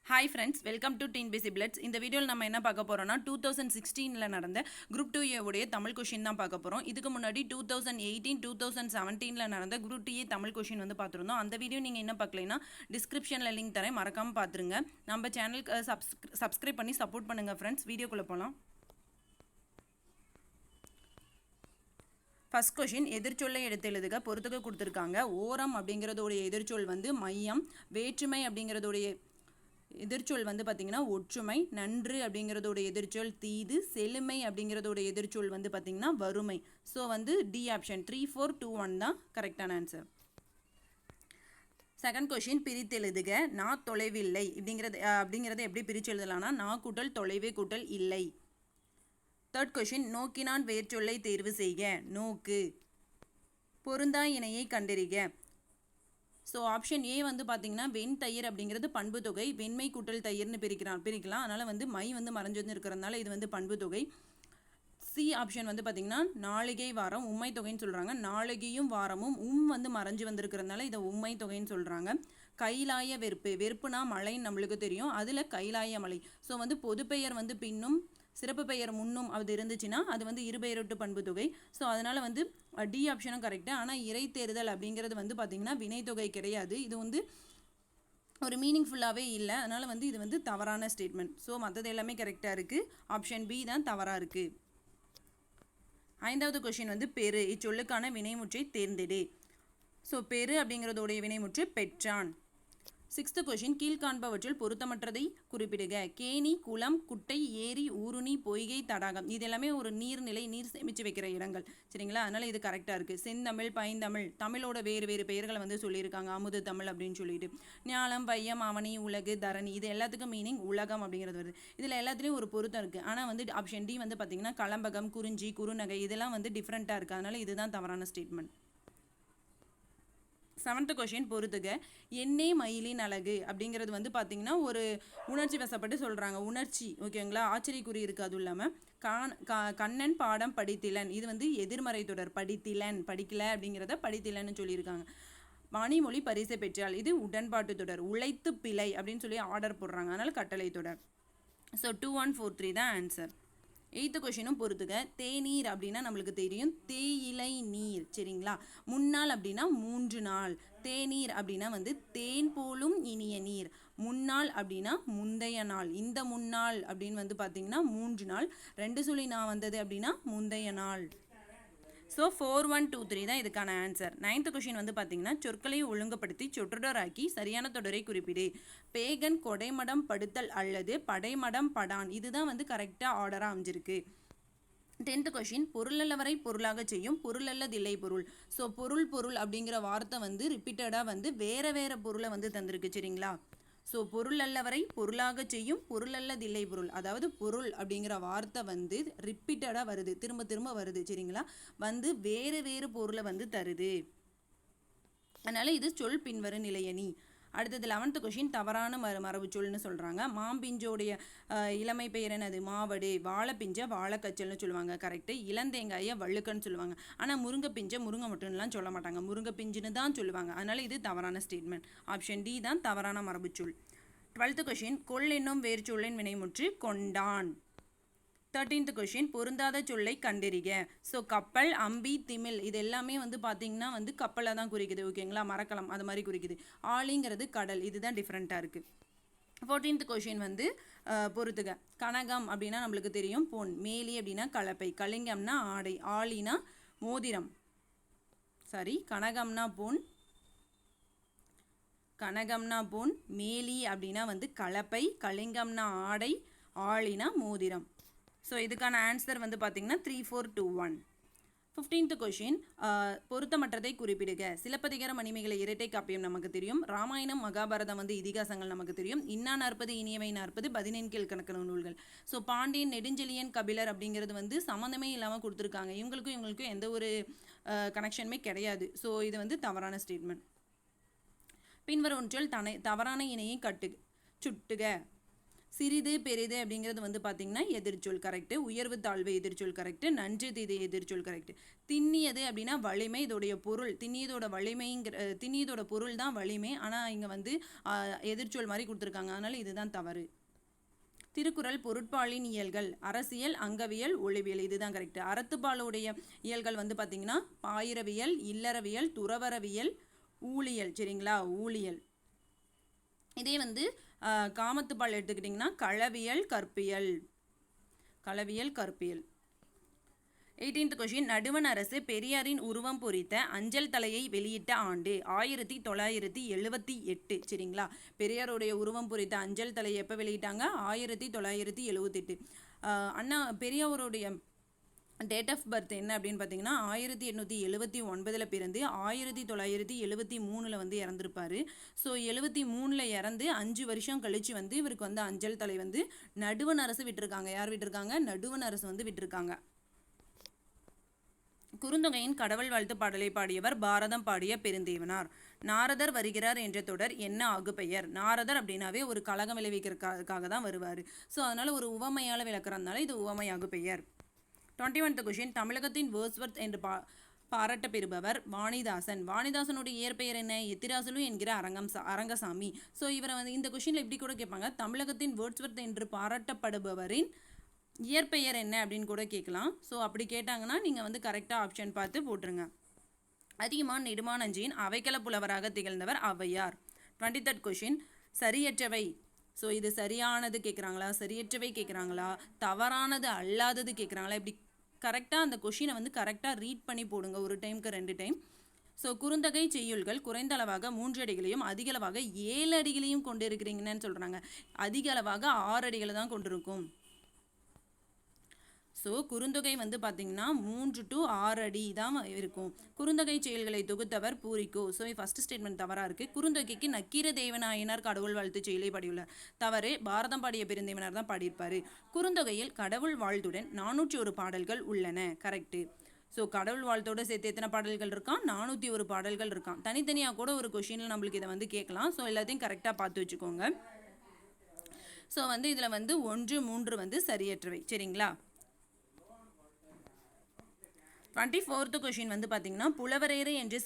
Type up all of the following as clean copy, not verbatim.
Hi friends, welcome to டீன் பிசி பிளட்ஸ். இந்த வீடியோவில் நம்ம என்ன பார்க்க போகிறோம்னா 2016 நடந்த குரூப் 2A உடைய தமிழ் கொஷின் தான் பார்க்க போகிறோம். இதுக்கு முன்னாடி 2018 2017 நடந்த குரூப் 2A தமிழ் கொஷின் வந்து பார்த்துருந்தோம். அந்த வீடியோ நீங்கள் என்ன பார்க்கலைன்னா டிஸ்கிரிப்ஷனில் லிங்க் தரேன், மறக்காமல் பார்த்துருங்க. நம்ம சேனலுக்கு சப்ஸ்கிரைப் பண்ணி சப்போர்ட் பண்ணுங்கள் ஃப்ரெண்ட்ஸ். வீடியோக்குள்ளே போகலாம். ஃபர்ஸ்ட் கொஷின், எதிர்ச்சொல்லை எடுத்து எழுதுக. பொறுத்துக்க கொடுத்துருக்காங்க. ஓரம் அப்படிங்கிறதோடைய எதிர்ச்சொல் வந்து மையம். வேற்றுமை அப்படிங்கிறதோடைய எதிர்ச்சொல் வந்து பார்த்திங்கன்னா ஒற்றுமை. நன்று அப்படிங்கிறதோட எதிர்ச்சொல் தீது. செழுமை அப்படிங்கிறதோட எதிர்ச்சொல் வந்து பார்த்திங்கன்னா வறுமை. ஸோ வந்து டி ஆப்ஷன் 3, 4, 2, 1 தான் கரெக்டான ஆன்சர். செகண்ட் கொஷின், பிரித்து எழுதுக. நான் தொலைவில்லை அப்படிங்கிறத எப்படி பிரித்து எழுதலாம்னா நான் கூட்டல் தொலைவே கூட்டல் இல்லை. தேர்ட் கொஷின், நோக்கினான் வேர்ச்சொல்லை தேர்வு செய்க. நோக்கு. பொருந்தா இணையை கண்டறிக. ஸோ ஆப்ஷன் ஏ வந்து பார்த்தீங்கன்னா வெண் தயிர் அப்படிங்கிறது பண்பு தொகை. வெண்மை கூட்டல் தயிர்னு பிரிக்கலாம். அதனால் வந்து மை வந்து மறைஞ்சு வந்து இருக்கிறதுனால இது வந்து பண்பு தொகை. சி ஆப்ஷன் வந்து பார்த்தீங்கன்னா நாளிகை வாரம் உண்மை தொகைன்னு சொல்கிறாங்க. நாளிகையும் வாரமும் வந்து மறைஞ்சு வந்திருக்கிறதுனால இதை உண்மை தொகைன்னு சொல்கிறாங்க. கைலாய வெறுப்பு. வெறுப்புனா மலைன்னு நம்மளுக்கு தெரியும். அதில் கைலாய மலை. ஸோ வந்து பொதுப்பெயர் வந்து பின்னும் சிறப்பு பெயர் முன்னும் அது இருந்துச்சுன்னா அது வந்து இருபெயரொட்டு பண்பு தொகை. ஸோ அதனால் வந்து டி ஆப்ஷனும் கரெக்டு. ஆனால் இறைத்தேர்தல் அப்படிங்கிறது வந்து பார்த்திங்கன்னா வினைத்தொகை கிடையாது. இது வந்து ஒரு மீனிங்ஃபுல்லாகவே இல்லை. அதனால் வந்து இது வந்து தவறான ஸ்டேட்மெண்ட். ஸோ மற்றது எல்லாமே கரெக்டாக இருக்குது. ஆப்ஷன் பி தான் தவறாக இருக்குது. ஐந்தாவது கொஷின் வந்து பெரு. இச்சொல்லுக்கான வினைமுற்றை தேர்ந்தெடு. ஸோ பெரு அப்படிங்கிறதோடைய வினைமுற்று பெற்றான். சிக்ஸ்த் கொஷின், கீழ்காண்பவற்றில் பொருத்தமற்றதை குறிப்பிடுக. கேணி, குளம், குட்டை, ஏரி, ஊருணி, பொய்கை, தடாகம். இது எல்லாமே ஒரு நீர்நிலை, நீர் சேமித்து வைக்கிற இடங்கள். சரிங்களா? அதனால் இது கரெக்டாக இருக்குது. செந்தமிழ், பைந்தமிழ், தமிழோட வேறு வேறு பெயர்களை வந்து சொல்லியிருக்காங்க. அமுது தமிழ் அப்படின்னு சொல்லிட்டு. ஞாலம், பையம், அவனி, உலகு, தரணி. இது எல்லாத்துக்கும் மீனிங் உலகம் அப்படிங்கிறது வருது. இதில் எல்லாத்துலேயும் ஒரு பொருத்தம் இருக்குது. ஆனால் வந்து ஆப்ஷன் டி வந்து பார்த்திங்கன்னா கலம்பகம், குறிஞ்சி, குறுநகை இதெல்லாம் வந்து டிஃப்ரெண்ட்டாக இருக்குது. அதனால் இதுதான் தவறான ஸ்டேட்மெண்ட். செவன்த் கொஷின், பொறுத்துக. எண்ணே மயிலின் அழகு அப்படிங்கிறது வந்து பார்த்தீங்கன்னா ஒரு உணர்ச்சி வசப்பட்டு சொல்கிறாங்க. உணர்ச்சி ஓகேங்களா? ஆச்சரியக்குறி இருக்குது. அதுவும் இல்லாமல் கண்ணன் பாடம் படித்திலன். இது வந்து எதிர்மறை தொடர். படித்திலன் படிக்கல அப்படிங்கிறத படித்திலன்னு சொல்லியிருக்காங்க. மணிமொழி பரிசை பெற்றால். இது உடன்பாட்டு தொடர். உழைத்து பிழை அப்படின்னு சொல்லி ஆர்டர் போடுறாங்க. அதனால் கட்டளை தொடர். ஸோ 2, 1, 4, 3 தான் ஆன்சர். எய்த்து கொஷினும் பொறுத்துக. தேநீர் அப்படின்னா நம்மளுக்கு தெரியும் தேயிலை நீர். சரிங்களா? முன்னாள் அப்படின்னா 3 நாள். தேநீர் அப்படின்னா வந்து தேன் போலும் இனிய நீர். முன்னாள் அப்படின்னா முந்தைய நாள். இந்த முன்னாள் அப்படின்னு வந்து பார்த்தீங்கன்னா 3 நாள். 2 சொல்லி நான் வந்தது அப்படின்னா முந்தைய நாள். ஸோ 4, 1, 2, 3 தான் இதுக்கான ஆன்சர். 9th கொஷின் வந்து பார்த்தீங்கன்னா சொற்களை ஒழுங்குபடுத்தி சொற்றொடராக்கி சரியான தொடரை குறிப்பிடு. பேகன் கொடைமடம் படுத்தல் அல்லது படைமடம் படான். இதுதான் வந்து கரெக்டாக ஆர்டராக அமைஞ்சிருக்கு. 10th கொஷின், பொருளல்லவரை பொருளாக செய்யும் பொருளல்லதில்லை பொருள். ஸோ பொருள் அப்படிங்கிற வார்த்தை வந்து ரிப்பீட்டடாக வந்து வேறு பொருளை வந்து தந்திருக்கு. சரிங்களா? ஸோ பொருள் அல்லவரை பொருளாக செய்யும் பொருளல்லதில்லை பொருள். அதாவது பொருள் அப்படிங்கிற வார்த்தை வந்து ரிப்பீட்டடாக வருது, திரும்ப வருது. சரிங்களா? வந்து வேறு பொருளை வந்து தருது. அதனால் இது சொல் பின்வரும் நிலையணி. அடுத்தது 11th கொஷின், தவறான மரபு சொல்னு சொல்கிறாங்க. மாம்பிஞ்சோடைய இளமை பெயர் என்னது? மாவடு. வாழைப்பிஞ்ச வாழைக்கச்சல்னு சொல்லுவாங்க. கரெக்டு. இளந்தேங்காயை வள்ளுக்கன்னு சொல்லுவாங்க. ஆனால் முருங்கை பிஞ்சை முருங்கை மட்டும்லாம் சொல்ல மாட்டாங்க. முருங்கை பிஞ்சுன்னு தான் சொல்லுவாங்க. அதனால் இது தவறான ஸ்டேட்மெண்ட். ஆப்ஷன் டி தான் தவறான மரபு சொல். 12th கொஷின், கொள் என்னும் வேறு சொல்லின் வினைமுற்று கொண்டான். 13th கொஷின், பொருந்தாத சொல்லை கண்டறிக. ஸோ கப்பல், அம்பி, திமில் இது எல்லாமே வந்து பார்த்தீங்கன்னா வந்து கப்பலை தான் குறிக்குது. ஓகேங்களா? மரக்கலம் அது மாதிரி குறிக்குது. ஆலிங்கிறது கடல். இதுதான் டிஃப்ரெண்ட்டாக இருக்குது. 14th கொஷின் வந்து பொறுத்துக. கனகம் அப்படின்னா நம்மளுக்கு தெரியும் பொன். மேலி அப்படின்னா கலப்பை. கலிங்கம்னா ஆடை. ஆலினா மோதிரம். கனகம்னா பொன். மேலி அப்படின்னா வந்து கலப்பை. கலிங்கம்னா ஆடை. ஆலினா மோதிரம். ஸோ இதுக்கான ஆன்சர் வந்து பார்த்தீங்கன்னா 3, 4, 2, 1. 15th question, பொருத்தமற்றதை குறிப்பிடுக. சிலப்பதிகார மணிமேகலை இரட்டை காப்பியம் நமக்கு தெரியும். ராமாயணம் மகாபாரதம் வந்து இதிகாசங்கள் நமக்கு தெரியும். இன்னா 40 இனியவை 40 பதினெண் கீழ்கணக்கு நூல்கள். ஸோ பாண்டியன், நெடுஞ்செழியன், கபிலர் அப்படிங்கிறது வந்து சம்மந்தமே இல்லாமல் கொடுத்துருக்காங்க. இவங்களுக்கும் எந்த ஒரு கனெக்ஷனுமே கிடையாது. ஸோ இது வந்து தவறான ஸ்டேட்மெண்ட். பின்வரும் ஒன்றில் தவறான இணையை சுட்டுக. சிறிது பெரிது அப்படிங்கிறது வந்து பார்த்தீங்கன்னா எதிர்ச்சொல் கரெக்டு. உயர்வு தாழ்வு எதிர்ச்சொல் கரெக்டு. நன்று தீது எதிர்ச்சொல் கரெக்டு. திண்ணியது அப்படின்னா வலிமை, இதோடைய பொருள் திண்ணியதோட வலிமைங்கிற திண்ணியதோட பொருள் தான் வலிமை. ஆனால் இங்கே வந்து எதிர்ச்சொல் மாதிரி கொடுத்துருக்காங்க, அதனால் இதுதான் தவறு. திருக்குறள் பொருட்பாலின் இயல்கள் அரசியல், அங்கவியல், ஒளிவியல், இதுதான் கரெக்ட். அறத்துப்பாலுடைய இயல்கள் வந்து பார்த்தீங்கன்னா பாயிரவியல், இல்லறவியல், துறவரவியல், ஊழியல். சரிங்களா, ஊழியல். இதே வந்து காமத்துப்பால் எடுத்துக்கிட்டிங்கன்னா களவியல், கற்பியல். களவியல், கற்பியல். 18th கொஸ்டின், நடுவண் அரசு பெரியாரின் உருவம் பொறித்த அஞ்சல் தலையை வெளியிட்ட ஆண்டு 1978. சரிங்களா, பெரியாருடைய உருவம் பொறித்த அஞ்சல் தலையை எப்போ வெளியிட்டாங்க? 1978. அண்ணா பெரியாருடைய டேட் ஆஃப் பர்த் என்ன அப்படின்னு பார்த்தீங்கன்னா 1879 பிறந்து 1973 வந்து இறந்துருப்பார். ஸோ 73 இறந்து 5 வருஷம் கழித்து வந்து இவருக்கு வந்து அஞ்சல் தலை வந்து நடுவண் அரசு விட்டுருக்காங்க. யார் விட்டுருக்காங்க? நடுவண் அரசு வந்து விட்டுருக்காங்க. குறுந்தொகையின் கடவுள் வாழ்த்து பாடலை பாடியவர் பாரதம் பாடிய பெருந்தேவனார். நாரதர் வருகிறார் என்ற தொடர் என்ன ஆகு பெயர்? நாரதர் அப்படின்னாவே ஒரு கலகம் விளைவிக்கிறதுக்காக தான் வருவார். ஸோ அதனால் ஒரு உவமையால் விளக்குறதுனால இது உவமையாகு பெயர். 21th கொஸ்டின், தமிழகத்தின் வேர்ட்ஸ்வொர்த் என்று பாராட்ட பெறுபவர் வாணிதாசன். வாணிதாசனுடைய இயற்பெயர் என்ன? எத்திராசலு என்கிற அரங்கசாமி. ஸோ இவரை வந்து இந்த கொஸ்டினில் இப்படி கூட கேட்பாங்க, தமிழகத்தின் வேர்ட்ஸ்வொர்த் என்று பாராட்டப்படுபவரின் இயற்பெயர் என்ன அப்படின்னு கூட கேட்கலாம். ஸோ அப்படி கேட்டாங்கன்னா நீங்கள் வந்து கரெக்டாக ஆப்ஷன் பார்த்து போட்டுருங்க. அதியமான் நெடுமானஞ்சியின் அவைக்கள புலவராக திகழ்ந்தவர் ஔவையார். 23rd question, சரியற்றவை. ஸோ இது சரியானது கேட்குறாங்களா, சரியற்றவை கேட்குறாங்களா, தவறானது அல்லாதது கேட்குறாங்களா, இப்படி கரெக்டாக அந்த கொஷினை வந்து கரெக்டாக ரீட் பண்ணி போடுங்க, ஒரு டைமுக்கு 2 டைம். ஸோ குறுந்தகை செய்யுள்கள் குறைந்த அளவாக 3 அடிகளையும் அதிக அளவாக 7 அடிகளையும் கொண்டு இருக்கிறீங்கன்னு சொல்கிறாங்க. அதிக அளவாக 6 அடிகளை தான் கொண்டிருக்கும். ஸோ குறுந்தொகை வந்து பார்த்தீங்கன்னா 3 to 6 அடி தான் இருக்கும். குறுந்தொகை செயல்களை தொகுத்தவர் பூரிக்கோ. ஸோ ஃபர்ஸ்ட் ஸ்டேட்மெண்ட் தவறாக இருக்குது. குறுந்தொகைக்கு நக்கீர தேவநாயனார் கடவுள் வாழ்த்து செயலை பாடியுள்ளார். தவறு, பாரதம் பாடிய பெருந்தேவனார் தான் பாடியிருப்பார். குறுந்தொகையில் கடவுள் வாழ்த்துடன் 401 பாடல்கள் உள்ளன. கரெக்டு. ஸோ கடவுள் வாழ்த்தோடு சேர்த்து எத்தனை பாடல்கள் இருக்கான்? 401 பாடல்கள் இருக்கான். தனித்தனியாக கூட ஒரு கொஷினில் நம்மளுக்கு இதை வந்து கேட்கலாம். ஸோ எல்லாத்தையும் கரெக்டாக பார்த்து வச்சுக்கோங்க. ஸோ வந்து இதில் வந்து 1, 3 வந்து சரியற்றவை. சரிங்களா. 24th கொஸ்டின் வந்து பார்த்தீங்கன்னா, புலவரேறு என்று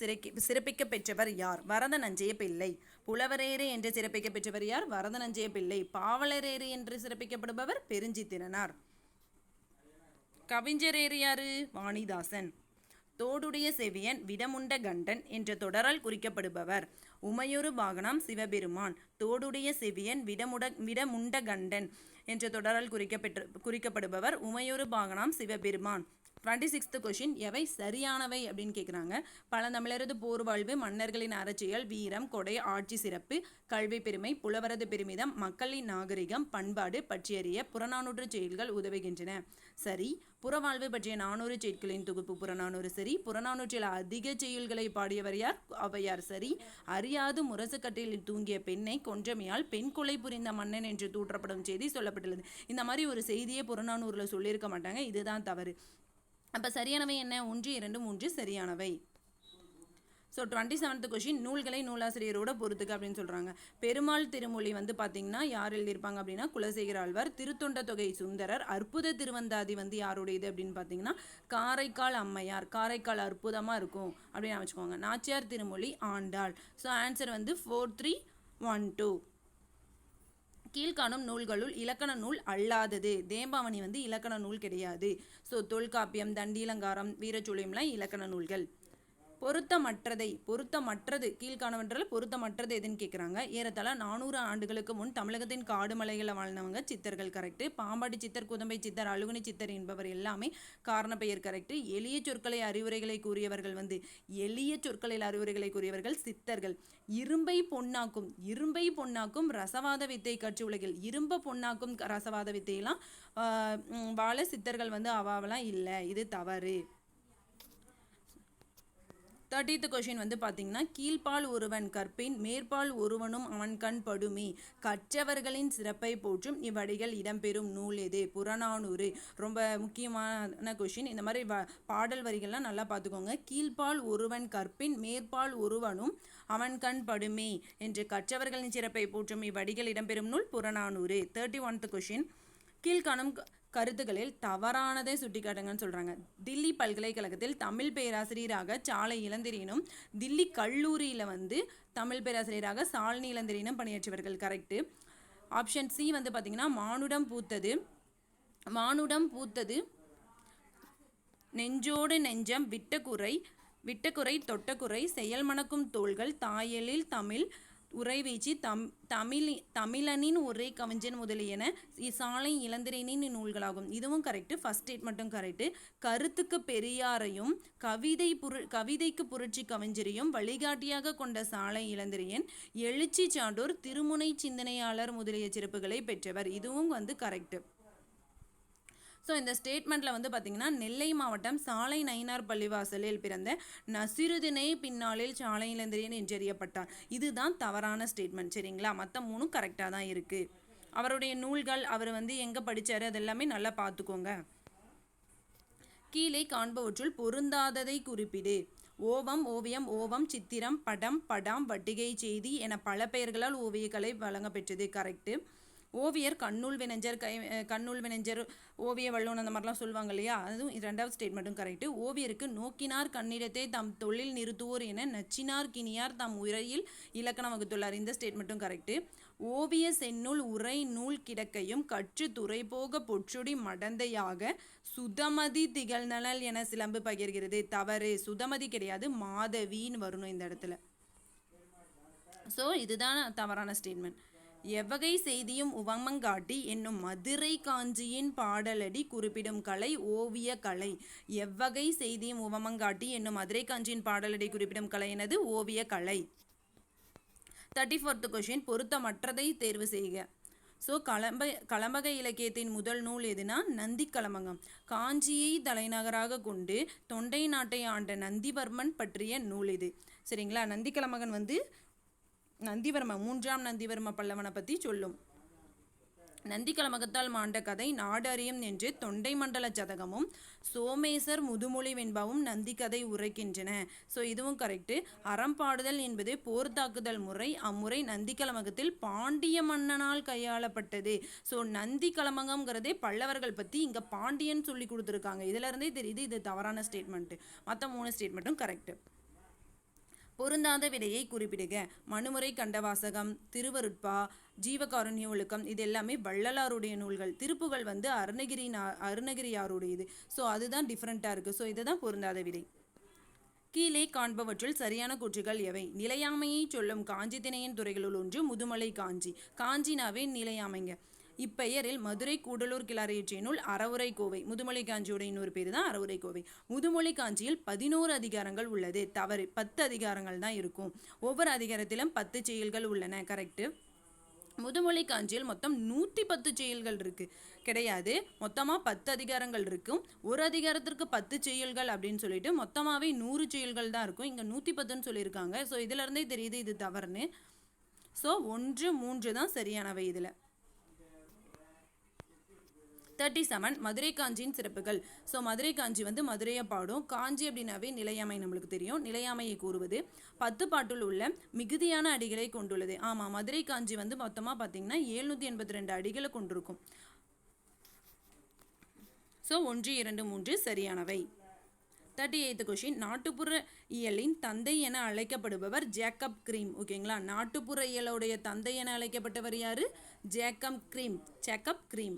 சிறப்பிக்க பெற்றவர் யார்? வரதநஞ்சைய பிள்ளை. புலவரேறு என்று சிறப்பிக்க பெற்றவர் யார்? வரதநஞ்சைய பிள்ளை. பாவலரேறு என்று சிறப்பிக்கப்படுபவர் பெருஞ்சித்திரனார். கவிஞரேறு யாரு? வாணிதாசன். தோடுடைய செவியன் விடமுண்ட கண்டன் என்ற தொடரால் குறிக்கப்படுபவர் உமையொரு வாகனம் சிவபெருமான். தோடுடைய செவியன் விடமுண்ட கண்டன் என்ற தொடரால் குறிக்கப்படுபவர் உமையொரு வாகனம் சிவபெருமான். 26th கொஸ்டின், எவை சரியானவை அப்படின்னு கேட்குறாங்க. பழந்தமிழரது போர் வாழ்வு, மன்னர்களின் அறச்செயல், வீரம், கொடை, ஆட்சி சிறப்பு, கல்வி பெருமை, புலவரது பெருமிதம், மக்களின் நாகரிகம், பண்பாடு பற்றியறிய புறநானூற்று செயல்கள் உதவுகின்றன. சரி. புறவாழ்வு பற்றிய 400 செயல்களின் தொகுப்பு புறநானூறு. சரி. புறநானூற்றில் அதிக செயல்களை பாடியவர் யார்? ஔவையார். சரி. அறியாது முரசுக்கட்டையில் தூங்கிய பெண்ணை கொன்றமையால் பெண் கொலை புரிந்த மன்னன் என்று தூற்றப்படும் செய்தி சொல்லப்பட்டுள்ளது. இந்த மாதிரி ஒரு செய்தியை புறநானூறில் சொல்லியிருக்க மாட்டாங்க. இதுதான் தவறு. அப்போ சரியானவை என்ன? 1, 2, 3 சரியானவை. ஸோ 27th கொஸ்டின், நூல்களை நூலாசிரியரோட பொறுத்துக்க அப்படின்னு சொல்கிறாங்க. பெருமாள் திருமொழி வந்து பார்த்தீங்கன்னா யார் எழுதியிருப்பாங்க அப்படின்னா குலசேகர ஆழ்வார். திருத்தொண்ட தொகை சுந்தரர். அற்புத திருவந்தாதி வந்து யாருடையது அப்படின்னு பார்த்தீங்கன்னா காரைக்கால் அம்மையார். காரைக்கால் அற்புதமாக இருக்கும் அப்படின்னு வச்சுக்கோங்க. நாச்சியார் திருமொழி ஆண்டாள். ஸோ ஆன்சர் வந்து 4312. கீழ்காணும் நூல்களுள் இலக்கண நூல் அல்லாதது. தேம்பாவணி வந்து இலக்கண நூல் கிடையாது. ஸோ தொல்காப்பியம், தண்டியலங்காரம், வீரச்சூழியம்லாம் இலக்கண நூல்கள். பொருத்தமற்றது கீழ்காணவற்றில் பொருத்தமற்றது எதுன்னு கேட்குறாங்க. ஏறத்தாழ 400 ஆண்டுகளுக்கு முன் தமிழகத்தின் காடு மலைகளில் வாழ்ந்தவங்க சித்தர்கள். கரெக்டு. பாம்பாடி சித்தர், குதம்பை சித்தர், அழுகுனி சித்தர் என்பவர் எல்லாமே காரண பெயர். கரெக்டு. எளிய சொற்களை அறிவுரைகளை கூறியவர்கள் சித்தர்கள். இரும்பை பொன்னாக்கும் ரசவாத வித்தை கற்று உலகில். இரும்பை பொன்னாக்கும் ரசவாத வித்தையெல்லாம் வாழ சித்தர்கள் வந்து அவாவெல்லாம் இல்லை. இது தவறு. 30th கொஷின் வந்து பார்த்தீங்கன்னா, கீழ்ப்பால் ஒருவன் கற்பின் மேற்பால் ஒருவனும் அவன் கண் படுமே, கற்றவர்களின் சிறப்பை போற்றும் இவ்வடிகள் இடம்பெறும் நூல் எது? புறநானூறு. ரொம்ப முக்கியமான கொஷின். இந்த மாதிரி பாடல் வரிகள்லாம் நல்லா பார்த்துக்கோங்க. கீழ்ப்பால் ஒருவன் கற்பின் மேற்பால் ஒருவனும் அவன் கண் படுமே என்று கற்றவர்களின் சிறப்பை போற்றும் இவ்வடிகள் இடம்பெறும் நூல் புறநானூறு. 31st கொஷின், கீழ்காணும் கருத்துக்களில் தவறானதை சுட்டிக்காட்டுங்கன்னு சொல்கிறாங்க. தில்லி பல்கலைக்கழகத்தில் தமிழ் பேராசிரியராக சாலை இளந்திரனும், தில்லி கல்லூரியில் வந்து தமிழ் பேராசிரியராக சாலினி இளந்திரனும் பணியாற்றியவர்கள். கரெக்டு. ஆப்ஷன் சி வந்து பார்த்திங்கன்னா, மானுடம் பூத்தது நெஞ்சோடு நெஞ்சம் விட்டகுறை தொட்டகுறை செயல் மணக்கும் தோள்கள் தாயலில் தமிழ் உரைவீச்சு தமிழனின் உரை கவிஞன் முதலியன சாலை இளந்திரனின் நூல்களாகும். இதுவும் கரெக்டு. First ஸ்டேட்மெண்ட்டும் correct. கருத்துக்கு பெரியாரையும் கவிதைக்கு புரட்சி கவிஞரையும் வழிகாட்டியாக கொண்ட சாலை இளந்திரையன் எழுச்சி சான்றோர் திருமுனை சிந்தனையாளர் முதலிய சிறப்புகளை பெற்றவர். இதுவும் வந்து கரெக்டு. ஸோ இந்த ஸ்டேட்மெண்ட்டில் வந்து பார்த்திங்கன்னா, நெல்லை மாவட்டம் சாலை நயினார் பள்ளிவாசலில் பிறந்த நசிருதினை பின்னாளில் சாலை இளந்திரன் என்றறியப்பட்டார். இதுதான் தவறான ஸ்டேட்மெண்ட். சரிங்களா? மற்ற 3 கரெக்டாக தான் இருக்குது. அவருடைய நூல்கள், அவர் வந்து எங்கே படித்தார், அதெல்லாமே நல்லா பார்த்துக்கோங்க. கீழே காண்பவற்றுள் பொருந்தாததை குறிப்பிடு. ஓவம், ஓவியம், ஓவம், சித்திரம், படம், படாம், வட்டிகை செய்தி என பல பெயர்களால் ஓவியக்கலை வழங்கப்பெற்றது. கரெக்டு. ஓவியர் கண்ணூல் வினைஞர் ஓவிய வல்லூன் அந்த மாதிரிலாம் சொல்லுவாங்க இல்லையா, அதுவும் 2வது ஸ்டேட்மெண்ட்டும் கரெக்டு. ஓவியருக்கு நோக்கினார் கண்ணிடத்தை தம் தொழில் நிறுத்துவோர் என நச்சினார் கினியார் தம் உரையில் இலக்கணம் வகுத்துள்ளார். இந்த ஸ்டேட்மெண்ட்டும் கரெக்டு. ஓவிய செந்நூல் உரை நூல் கிடக்கையும் கற்று துறை போக பொற்றுடி மடந்தையாக சுதமதி திகழ்நலல் என சிலம்பு பகிர்கிறது. தவறு. சுதமதி கிடையாது, மாதவின்னு வரணும் இந்த இடத்துல. ஸோ இதுதான் தவறான ஸ்டேட்மெண்ட். எவ்வகை செய்தியும் உவமங்காட்டி என்னும் மதுரை காஞ்சியின் பாடலடி குறிப்பிடும் கலை ஓவிய கலை. எவ்வகை செய்தியும் உவமங்காட்டி என்னும் மதுரை காஞ்சியின் பாடலடி குறிப்பிடும் கலை எனது ஓவிய கலை. 34th கொஷின், பொருத்தமற்றதை தேர்வு செய்க. ஸோ கலம்பக இலக்கியத்தின் முதல் நூல் எதுனா நந்தி கலம்பகம். காஞ்சியை தலைநகராக கொண்டு தொண்டை நாட்டை ஆண்ட நந்திவர்மன் பற்றிய நூல் இது. சரிங்களா? நந்தி கலம்பகன் வந்து நந்திவர்ம 3ஆம் நந்திவர்ம பல்லவனை பற்றி சொல்லும். நந்தி கலமகத்தால் மாண்ட கதை நாடு அறியும் என்று தொண்டை மண்டல சதகமும் சோமேசர் முதுமொழி வெண்பாவும் நந்தி கதை உரைக்கின்றன. ஸோ இதுவும் கரெக்டு. அறம்பாடுதல் என்பது போர் தாக்குதல் முறை. அம்முறை நந்தி கலமகத்தில் பாண்டிய மன்னனால் கையாளப்பட்டது. ஸோ நந்தி கலமகம்ங்கிறதே பல்லவர்கள் பற்றி இங்கே பாண்டியன் சொல்லி கொடுத்துருக்காங்க. இதிலிருந்தே தெரியுது இது தவறான ஸ்டேட்மெண்ட்டு. மற்ற 3 ஸ்டேட்மெண்ட்டும் கரெக்டு. பொருந்தாத விடையை குறிப்பிடுக. மனுமுறை கண்டவாசகம், திருவருட்பா, ஜீவகாருண்ய ஒழுக்கம் இது எல்லாமே வள்ளலாருடைய நூல்கள். திருப்புகள் வந்து அருணகிரியாருடையது. ஸோ அதுதான் டிஃப்ரெண்ட்டாக இருக்குது. ஸோ இதுதான் பொருந்தாத விடை. கீழே காண்பவற்றுள் சரியான கூற்றுகள் எவை? நிலையாமையை சொல்லும் காஞ்சி திணையின் துறைகளுள் ஒன்று முதுமலை காஞ்சி. காஞ்சினாவே நிலையாமைங்க. இப்பெயரில் மதுரை கூடலூர் கிளாரையற்றிய நூல் அறவுரை கோவை. முதுமொழி காஞ்சியோட இன்னொரு பேர் தான் அறவுரை கோவை. முதுமொழி காஞ்சியில் 11 அதிகாரங்கள் உள்ளது. தவறு. 10 அதிகாரங்கள் தான் இருக்கும். ஒவ்வொரு அதிகாரத்திலும் 10 செயல்கள் உள்ளன. கரெக்டு. முதுமொழி காஞ்சியில் மொத்தம் 110 செயல்கள் இருக்கு. கிடையாது, மொத்தமாக 10 அதிகாரங்கள் இருக்கும். ஒரு அதிகாரத்திற்கு 10 செயல்கள் அப்படின்னு சொல்லிட்டு மொத்தமாகவே 100 செயல்கள் தான் இருக்கும். இங்கே 110ன்னு சொல்லியிருக்காங்க. ஸோ இதுல இருந்தே தெரியுது இது தவறுன்னு. ஸோ 1, 3 தான் சரியானவை. இதில் 37 மதுரை காஞ்சியின் சிறப்புகள். ஸோ மதுரை காஞ்சி வந்து மதுரையை பாடும். காஞ்சி அப்படின்னாவே நிலையாமை நம்மளுக்கு தெரியும். நிலையாமையை கூறுவது 10 பாட்டுள் உள்ள மிகுதியான அடிகளை கொண்டுள்ளது. ஆமாம், மதுரை காஞ்சி வந்து மொத்தமாக பார்த்தீங்கன்னா 782 அடிகளை கொண்டிருக்கும். ஸோ 1, 2, 3 சரியானவை. 38th கொஷின், நாட்டுப்புற இயலின் தந்தை என அழைக்கப்படுபவர் ஜேக்கப் கிரீம். ஓகேங்களா? நாட்டுப்புற இயலுடைய தந்தை என அழைக்கப்பட்டவர் யாரு? Jacob cream.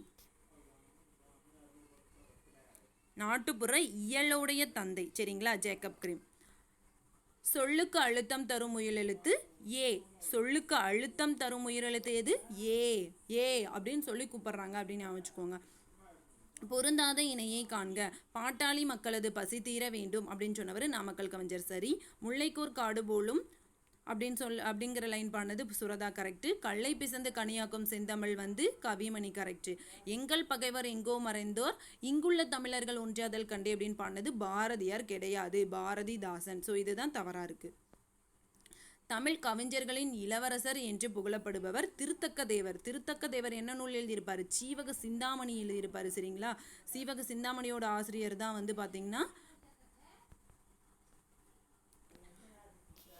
நாட்டுப்புற இயலுடைய தந்தை. சரிங்களா? Jacob cream. சொல்லுக்கு அழுத்தம் தரும் உயிரெழுத்து ஏ. சொல்லுக்கு அழுத்தம் தரும் உயிரெழுத்து எது? ஏ அப்படின்னு சொல்லி கூப்பிடுறாங்க அப்படின்னு வச்சுக்கோங்க. பொருந்தாத இணையை காண்க. பாட்டாளி மக்களது பசி தீர வேண்டும் அப்படின்னு சொன்னவர் நாமக்கல் கவிஞர். சரி. முல்லைக்கோர் காடு போலும் அப்படிங்கிற லைன் பாடினது சுரதா கரெக்ட். கல்லை பிசந்து கனியாக்கும் செந்தமிழ் வந்து கவிமணி கரெக்ட். எங்கள் பகைவர் எங்கோ மறைந்தோர் இங்குள்ள தமிழர்கள் ஒன்றியாதல் கண்டே அப்படின்னு பாடினது பாரதியார் கிடையாது, பாரதிதாசன். ஸோ இதுதான் தவறா இருக்கு. தமிழ் கவிஞர்களின் இளவரசர் என்று புகழப்படுபவர் திருத்தக்க தேவர். திருத்தக்க தேவர் என்ன நூல் எழுதியிருப்பாரு? சீவக சிந்தாமணி எழுதியிருப்பாரு. சரிங்களா? சீவக சிந்தாமணியோட ஆசிரியர் தான் வந்து பாத்தீங்கன்னா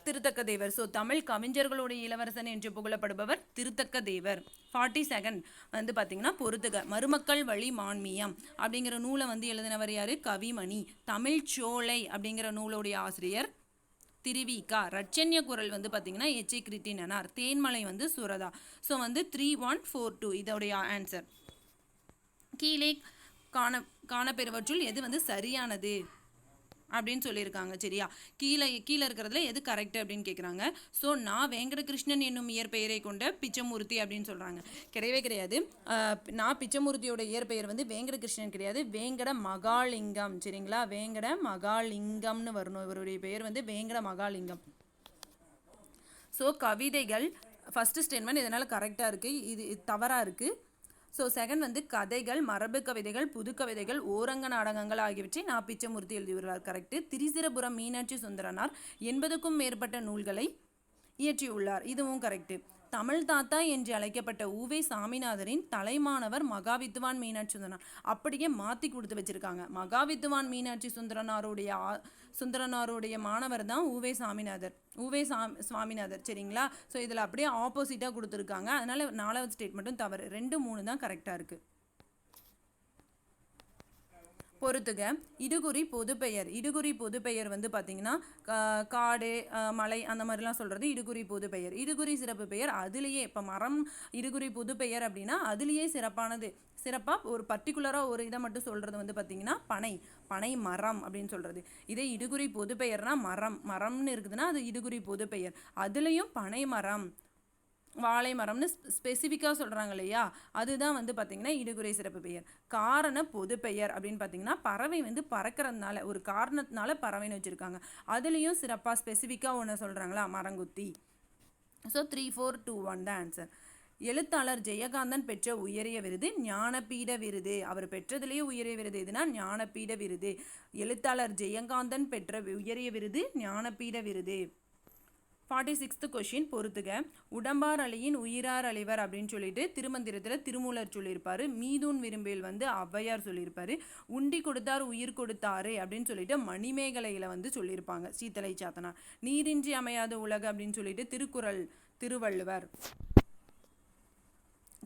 திருத்தக்க தேவர். ஸோ தமிழ் கவிஞர்களுடைய இளவரசன் என்று புகழப்படுபவர் திருத்தக்க தேவர். 42 வந்து பார்த்தீங்கன்னா பொறுத்துக. மருமக்கள் வழி மான்மியம் அப்படிங்கிற நூலை வந்து எழுதினவர் யாரு? கவிமணி. தமிழ் சோலை அப்படிங்கிற நூலுடைய ஆசிரியர் திருவிகா. ரட்சண்ய குரல் வந்து பார்த்தீங்கன்னா எச். கிருட்டினனார். தேன்மலை வந்து சுரதா. ஸோ வந்து 3142 இதோடைய ஆன்சர். கீழே காணப்பெறுவற்றுள் எது வந்து சரியானது அப்படின்னு சொல்லியிருக்காங்க. சரியா? கீழே இருக்கிறதுல எது கரெக்ட் அப்படின்னு கேட்குறாங்க. ஸோ நான் வேங்கடகிருஷ்ணன் என்னும் இயற்பெயரை கொண்ட பிச்சமூர்த்தி அப்படின்னு சொல்கிறாங்க. கிடையவே கிடையாது. நான் பிச்சமூர்த்தியோட இயற்பெயர் வந்து வேங்கடகிருஷ்ணன் கிடையாது, வேங்கட மகாலிங்கம். சரிங்களா? வேங்கட மகாலிங்கம்னு வரணும். இவருடைய பெயர் வந்து வேங்கட மகாலிங்கம். ஸோ கவிதைகள் ஃபஸ்ட்டு ஸ்டேட்மெண்ட் இதனால் கரெக்டாக இருக்குது, இது தவறாக இருக்குது. ஸோ செகண்ட் வந்து கதைகள், மரபு கவிதைகள், புது கவிதைகள், ஓரங்க நாடகங்கள் ஆகியவற்றை நான் பிச்சமூர்த்தி எழுதியுள்ளார். கரெக்டு. திரிசிரபுரம் மீனாட்சி சுந்தரனார் 80க்கும் மேற்பட்ட நூல்களை இயற்றியுள்ளார். இதுவும் கரெக்டு. தமிழ் தாத்தா என்று அழைக்கப்பட்ட உவே சாமிநாதரின் தலைமானவர் மகாவித்துவான் மீனாட்சி சுந்தரனார். அப்படியே மாற்றி கொடுத்து வச்சிருக்காங்க. மகாவித்துவான் மீனாட்சி சுந்தரனாருடைய மாணவர் தான் உவே சுவாமிநாதர். சரிங்களா? ஸோ இதில் அப்படியே ஆப்போசிட்டாக கொடுத்துருக்காங்க. அதனால 4வது ஸ்டேட்மெண்ட்டும் தவறு. 2, 3 தான் கரெக்டாக இருக்குது. பொறுத்துக. இடுகுறி பொதுப்பெயர். இடுகுறி பொதுப்பெயர் வந்து பார்த்தீங்கன்னா காடு, மலை அந்த மாதிரிலாம் சொல்கிறது இடுகுறி பொதுப்பெயர். இடுகுறி சிறப்பு பெயர் அதுலேயே இப்போ மரம் இடுகுறி பொதுப்பெயர் அப்படின்னா அதுலேயே சிறப்பாக ஒரு பர்டிகுலராக ஒரு இதை மட்டும் சொல்கிறது வந்து பார்த்திங்கன்னா பனை மரம் அப்படின்னு சொல்கிறது. இதே இடுகுறி பொதுப்பெயர்னா மரம்னு இருக்குதுன்னா அது இடுகுறி பொதுப்பெயர். அதுலேயும் பனை மரம், வாழை மரம்னு ஸ்பெசிஃபிக்காக சொல்கிறாங்க இல்லையா? அதுதான் வந்து பார்த்திங்கன்னா இடுகுறி சிறப்பு பெயர். காரண பொது பெயர் அப்படின்னு பார்த்திங்கன்னா பறவை வந்து பறக்கிறதுனால ஒரு காரணத்தினால பறவைன்னு வச்சுருக்காங்க. அதுலேயும் சிறப்பாக ஸ்பெசிஃபிக்காக ஒன்று சொல்கிறாங்களா? மரங்குத்தி. ஸோ 3421 தான் ஆன்சர். எழுத்தாளர் ஜெயகாந்தன் பெற்ற உயரிய விருது ஞானபீட விருது. அவர் பெற்றதுலேயே உயரிய விருது எதுனா ஞானபீட விருது. எழுத்தாளர் ஜெயகாந்தன் பெற்ற உயரிய விருது ஞானபீட விருது. 46th கொஷின் பொறுத்துக. உடம்பார் அழியின் உயிரார் அழிவர் அப்படின்னு சொல்லிட்டு திருமந்திரத்தில் திருமூலர் சொல்லியிருப்பாரு. மீதூன் விரும்பில் வந்து ஔவையார் சொல்லியிருப்பாரு. உண்டி கொடுத்தார் உயிர் கொடுத்தாரு அப்படின்னு சொல்லிட்டு மணிமேகலையில் வந்து சொல்லியிருப்பாங்க சீத்தலை சாத்தனார். நீரின்றி அமையாத உலகு அப்படின்னு சொல்லிட்டு திருவள்ளுவர்.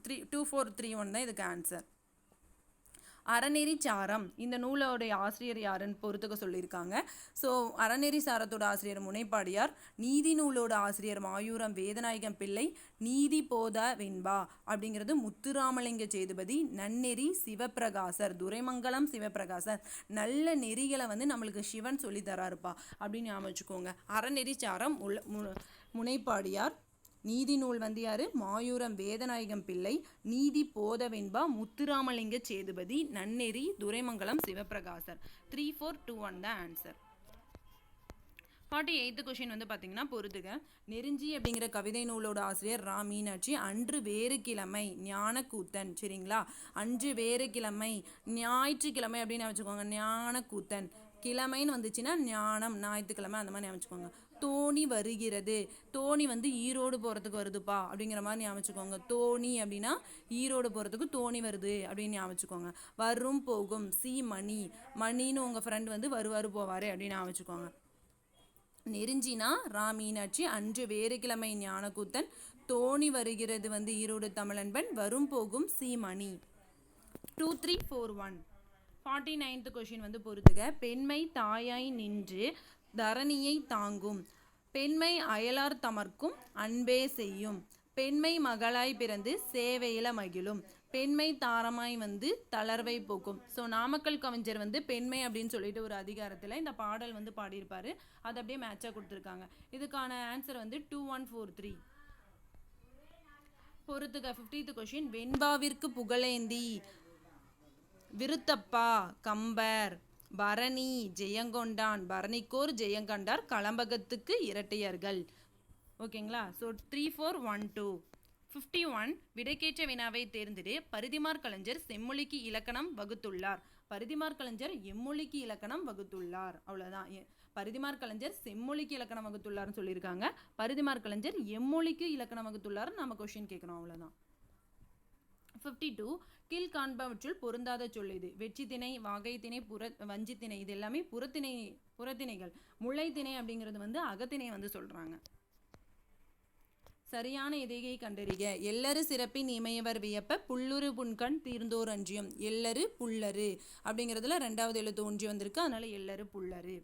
2431 தான் இதுக்கு ஆன்சர். அறநெறி சாரம் இந்த நூலோடைய ஆசிரியர் யாருன்னு பொறுத்துக்க சொல்லியிருக்காங்க. ஸோ அறநெறி சாரத்தோட ஆசிரியர் முனைப்பாடியார். நீதி நூலோட ஆசிரியர் மாயூரம் வேதநாயகம் பிள்ளை. நீதி போத வெண்பா அப்படிங்கிறது முத்துராமலிங்க சேதுபதி. நன்னெறி சிவப்பிரகாசர், துரைமங்கலம் சிவப்பிரகாசர். நல்ல நெறிகளை வந்து நம்மளுக்கு சிவன் சொல்லி தராருப்பா அப்படின்னு ஞாபகம் வச்சுக்கோங்க. அறநெறி சாரம் முனைப்பாடியார். நீதி நூல் வந்து யாரு? மாயூரம் வேதநாயகம் பிள்ளை. நீதி போதவென்பா முத்துராமலிங்க சேதுபதி. நன்னெறி துரைமங்கலம் சிவப்பிரகாசர். 3421 தான் ஆன்சர். 48th கொஷின் வந்து பார்த்தீங்கன்னா பொறுத்துக. நெருஞ்சி அப்படிங்கிற கவிதை நூலோட ஆசிரியர் ரா மீனாட்சி. அன்று வேறு கிழமை ஞானக்கூத்தன். சரிங்களா? அன்று வேறு கிழமை ஞாயிற்றுக்கிழமை அப்படின்னு வச்சுக்கோங்க. ஞானக்கூத்தன். கிழமைன்னு வந்துச்சுன்னா ஞானம், ஞாயிற்றுக்கிழமை அந்த மாதிரி ஞாபகம். தோணி வருகிறது. தோணி வந்து ஈரோடு போகிறதுக்கு வருதுப்பா அப்படிங்கிற மாதிரி ஞாபகம். தோணி அப்படின்னா ஈரோடு போகிறதுக்கு தோணி வருது அப்படின்னு ஞாபகம். வரும் போகும் சி மணி. மணின்னு உங்கள் ஃப்ரெண்ட் வந்து வருவார் போவார் அப்படின்னு ஞாபகம். நெருஞ்சினா ரா மீனாட்சி. அன்று வேறு கிழமை ஞானக்கூத்தன். தோணி வருகிறது வந்து ஈரோடு தமிழன்பன். வரும் போகும் சி மணி. 2341. 49th கொஷின் வந்து பொறுத்துக. பெண்மை தாயாய் நின்று தரணியை தாங்கும். பெண்மை அயலார் தமர்க்கும் அன்பே செய்யும். பெண்மை மகளாய் பிறந்து சேவையில மகிழும். பெண்மை தாரமாய் வந்து தளர்வை போக்கும். ஸோ நாமக்கல் கவிஞர் வந்து பெண்மை அப்படின்னு சொல்லிட்டு ஒரு அதிகாரத்தில் இந்த பாடல் வந்து பாடியிருப்பாரு. அது அப்படியே மேட்சாக கொடுத்துருக்காங்க. இதுக்கான ஆன்சர் வந்து 2143. பொறுத்துக. 50th question. வெண்பாவிற்கு புகழேந்தி விருத்தப்பா கம்பர் பரணி ஜெயங்கொண்டான். பரணிக்கோர் ஜெயங்கண்டார் களம்பகத்துக்கு இரட்டையர்கள். ஓகேங்களா? ஸோ 3, 4, 1, 2. 51 விடைக்கேற்ற வினாவை தேர்ந்தெடு. பரிதிமாற் கலைஞர் செம்மொழிக்கு இலக்கணம் வகுத்துள்ளார். பரிதிமாற் கலைஞர் எம்மொழிக்கு இலக்கணம் வகுத்துள்ளார். அவ்வளோதான். பரிதிமாற் கலைஞர் செம்மொழிக்கு இலக்கணம் வகுத்துள்ளார்னு சொல்லியிருக்காங்க. பரிதிமாற் கலைஞர் எம்மொழிக்கு இலக்கணம் வகுத்துள்ளார் நம்ம கொஸ்டின் கேட்கணும். அவ்வளோதான். 52 கீழ்காண்பவற்றுள் பொருந்தாத சொல் இது. வெற்றித்திணை, வாகைத்திணை, வஞ்சித்திணை இது எல்லாமே புறத்திணைகள். முல்லைத்திணை அப்படிங்கிறது வந்து அகத்திணை வந்து சொல்றாங்க. சரியான எதையை கண்டறிக. எல்லரு சிறப்பின் இமையவர் வியப்ப புல்லுரு புன்கண் தீர்ந்தோர் அன்றியும். எல்லரு புல்லரு அப்படிங்கிறதுல 2வது எழுத்து ஒன்றி வந்திருக்கு. அதனால எல்லரு புல்லரு.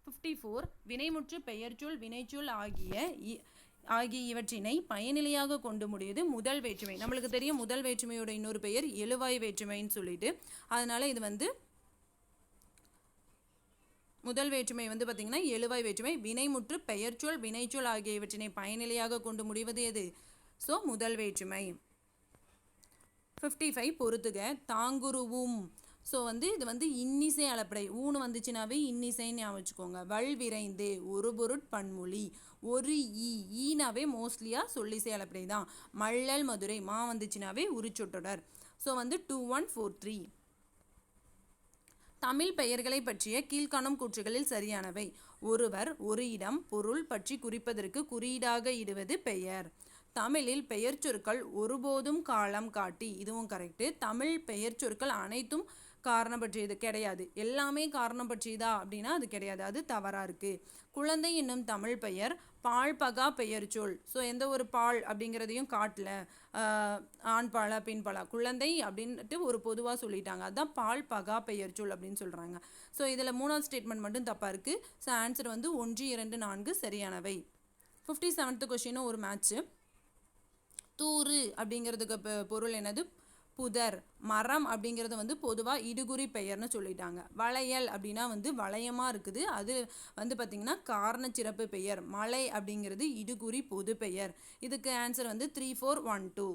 54 வினைமுற்று பெயர்ச்சொல் வினைச்சொல் ஆகிய இவற்றினை பயனிலையாக கொண்டு முடியுது முதல் வேற்றுமை. நம்மளுக்கு தெரியும் முதல் வேற்றுமையோட இன்னொரு பெயர் எழுவாய் வேற்றுமைன்னு சொல்லிட்டு. அதனால இது வந்து முதல் வேற்றுமை வந்து பார்த்தீங்கன்னா எழுவாய் வேற்றுமை. வினைமுற்று பெயர்ச்சொல் வினைச்சொல் ஆகிய இவற்றினை பயனிலையாக கொண்டு முடிவது எது? ஸோ முதல் வேற்றுமை. 55 பொறுத்துக. தாங்குருவும். ஸோ வந்து இது வந்து இன்னிசை அளப்படை. ஊனு வந்துச்சுனாவே இன்னிசைன்னு ஞாபகம் வச்சுக்கோங்க. வல் விரைந்து ஒரு பொருட்பன்மொழி. ஒரு ஈனாவே மோஸ்ட்லியாக சொல்லிசை அளப்படை தான். மள்ளல் மதுரை மா வந்துச்சுனாவே உரிச்சொட்டொடர். ஸோ வந்து 2143. தமிழ் பெயர்களை பற்றிய கீழ்காணும் கூற்றுகளில் சரியானவை. ஒருவர் ஒரு இடம் பொருள் பற்றி குறிப்பதற்கு குறியீடாக இடுவது பெயர். தமிழில் பெயர் சொற்கள் ஒருபோதும் காலம் காட்டி. இதுவும் கரெக்டு. தமிழ் பெயர் சொற்கள் அனைத்தும் காரணம் பற்றியது கிடையாது. எல்லாமே காரணம் பற்றியதா அப்படின்னா அது கிடையாது. அது தவறா இருக்கு. குழந்தை என்னும் தமிழ் பெயர் பால் பகா பெயர் சொல். ஸோ எந்த ஒரு பால் அப்படிங்கிறதையும் காட்டல. ஆண் பாலா பெண் பாலா குழந்தை அப்படின்ட்டு ஒரு பொதுவாக சொல்லிட்டாங்க. அதுதான் பால் பகா பெயர் சொல் அப்படின்னு சொல்கிறாங்க. ஸோ இதில் 3வது ஸ்டேட்மெண்ட் மட்டும் தப்பாக இருக்குது. ஸோ ஆன்சர் வந்து 1, 2, 4 சரியானவை. 57th கொஸ்டினும் ஒரு மேட்ச்சு. தூறு அப்படிங்கிறதுக்கு பொருள் என்னது? புதர். மரம் அப்படிங்கிறது வந்து பொதுவாக இடுகுறி பெயர்னு சொல்லிட்டாங்க. வளையல் அப்படின்னா வந்து வளையமாக இருக்குது. அது வந்து பார்த்திங்கன்னா காரண சிறப்பு பெயர். மலை அப்படிங்கிறது இடுகுறி பொது பெயர். இதுக்கு ஆன்சர் வந்து 3, 4, 1, 2.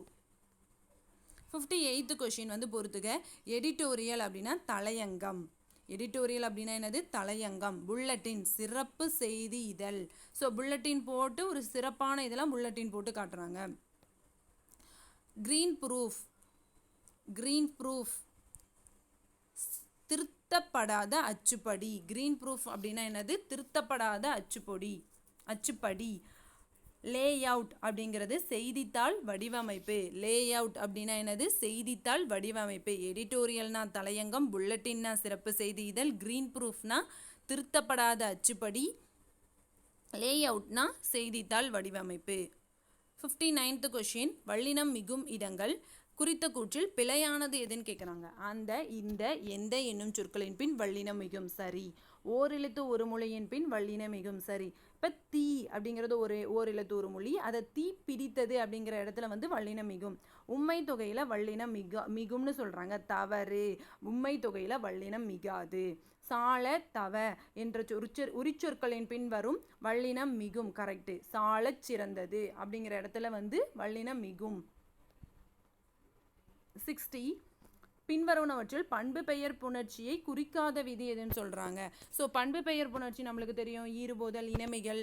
58th கொஸ்டின் வந்து பொறுத்துக. எடிட்டோரியல் அப்படின்னா தலையங்கம். எடிட்டோரியல் அப்படின்னா என்னது? தலையங்கம். புல்லட்டின் சிறப்பு செய்தி இதழ். ஸோ புல்லட்டின் போட்டு ஒரு சிறப்பான இதெல்லாம் புல்லட்டின் போட்டு காட்டுறாங்க. கிரீன் ப்ரூஃப் திருத்தப்படாத அச்சுப்படி. கிரீன் ப்ரூஃப் அப்படின்னா என்னது? திருத்தப்படாத அச்சுப்படி. லே அவுட் அப்படிங்கிறது செய்தித்தாள் வடிவமைப்பு. லே அவுட் அப்படின்னா என்னது? செய்தித்தாள் வடிவமைப்பு. எடிட்டோரியல்னா தலையங்கம், புல்லட்டின்னா சிறப்பு செய்தி இதழ், கிரீன் ப்ரூஃப்னா திருத்தப்படாத அச்சுப்படி, லே அவுட்னா செய்தித்தாள் வடிவமைப்பு. 59th question. வல்லினம் மிகும் இடங்கள் குறித்த கூற்றில் பிழையானது எதுன்னு கேட்குறாங்க. அந்த இந்த எந்த என்னும் சொற்களின் பின் வல்லினம் மிகும் சரி. ஓரெழுத்து ஒரு மொழியின் பின் வல்லினம் மிகும் சரி. இப்போ தீ அப்படிங்கிறது ஓரெழுத்து ஒரு மொழி. அதை தீ பிடித்தது அப்படிங்கிற இடத்துல வந்து வல்லினம் மிகும். உம்மை தொகையில் வல்லினம் மிகும்னு சொல்கிறாங்க. தவறு. உம்மை தொகையில் வல்லினம் மிகாது. சால தவ என்ற உரிச்சொற்களின் பின் வரும் வல்லினம் மிகும். கரெக்டு. சாலச் சிறந்தது அப்படிங்கிற இடத்துல வந்து வல்லினம் மிகும். 60 பின்வருவனவற்றில் பண்பு பெயர் புணர்ச்சியை குறிக்காத விதி எதுன்னு சொல்கிறாங்க. ஸோ பண்பு பெயர் புணர்ச்சி நம்மளுக்கு தெரியும். ஈறுபோதல், இனமிகள்,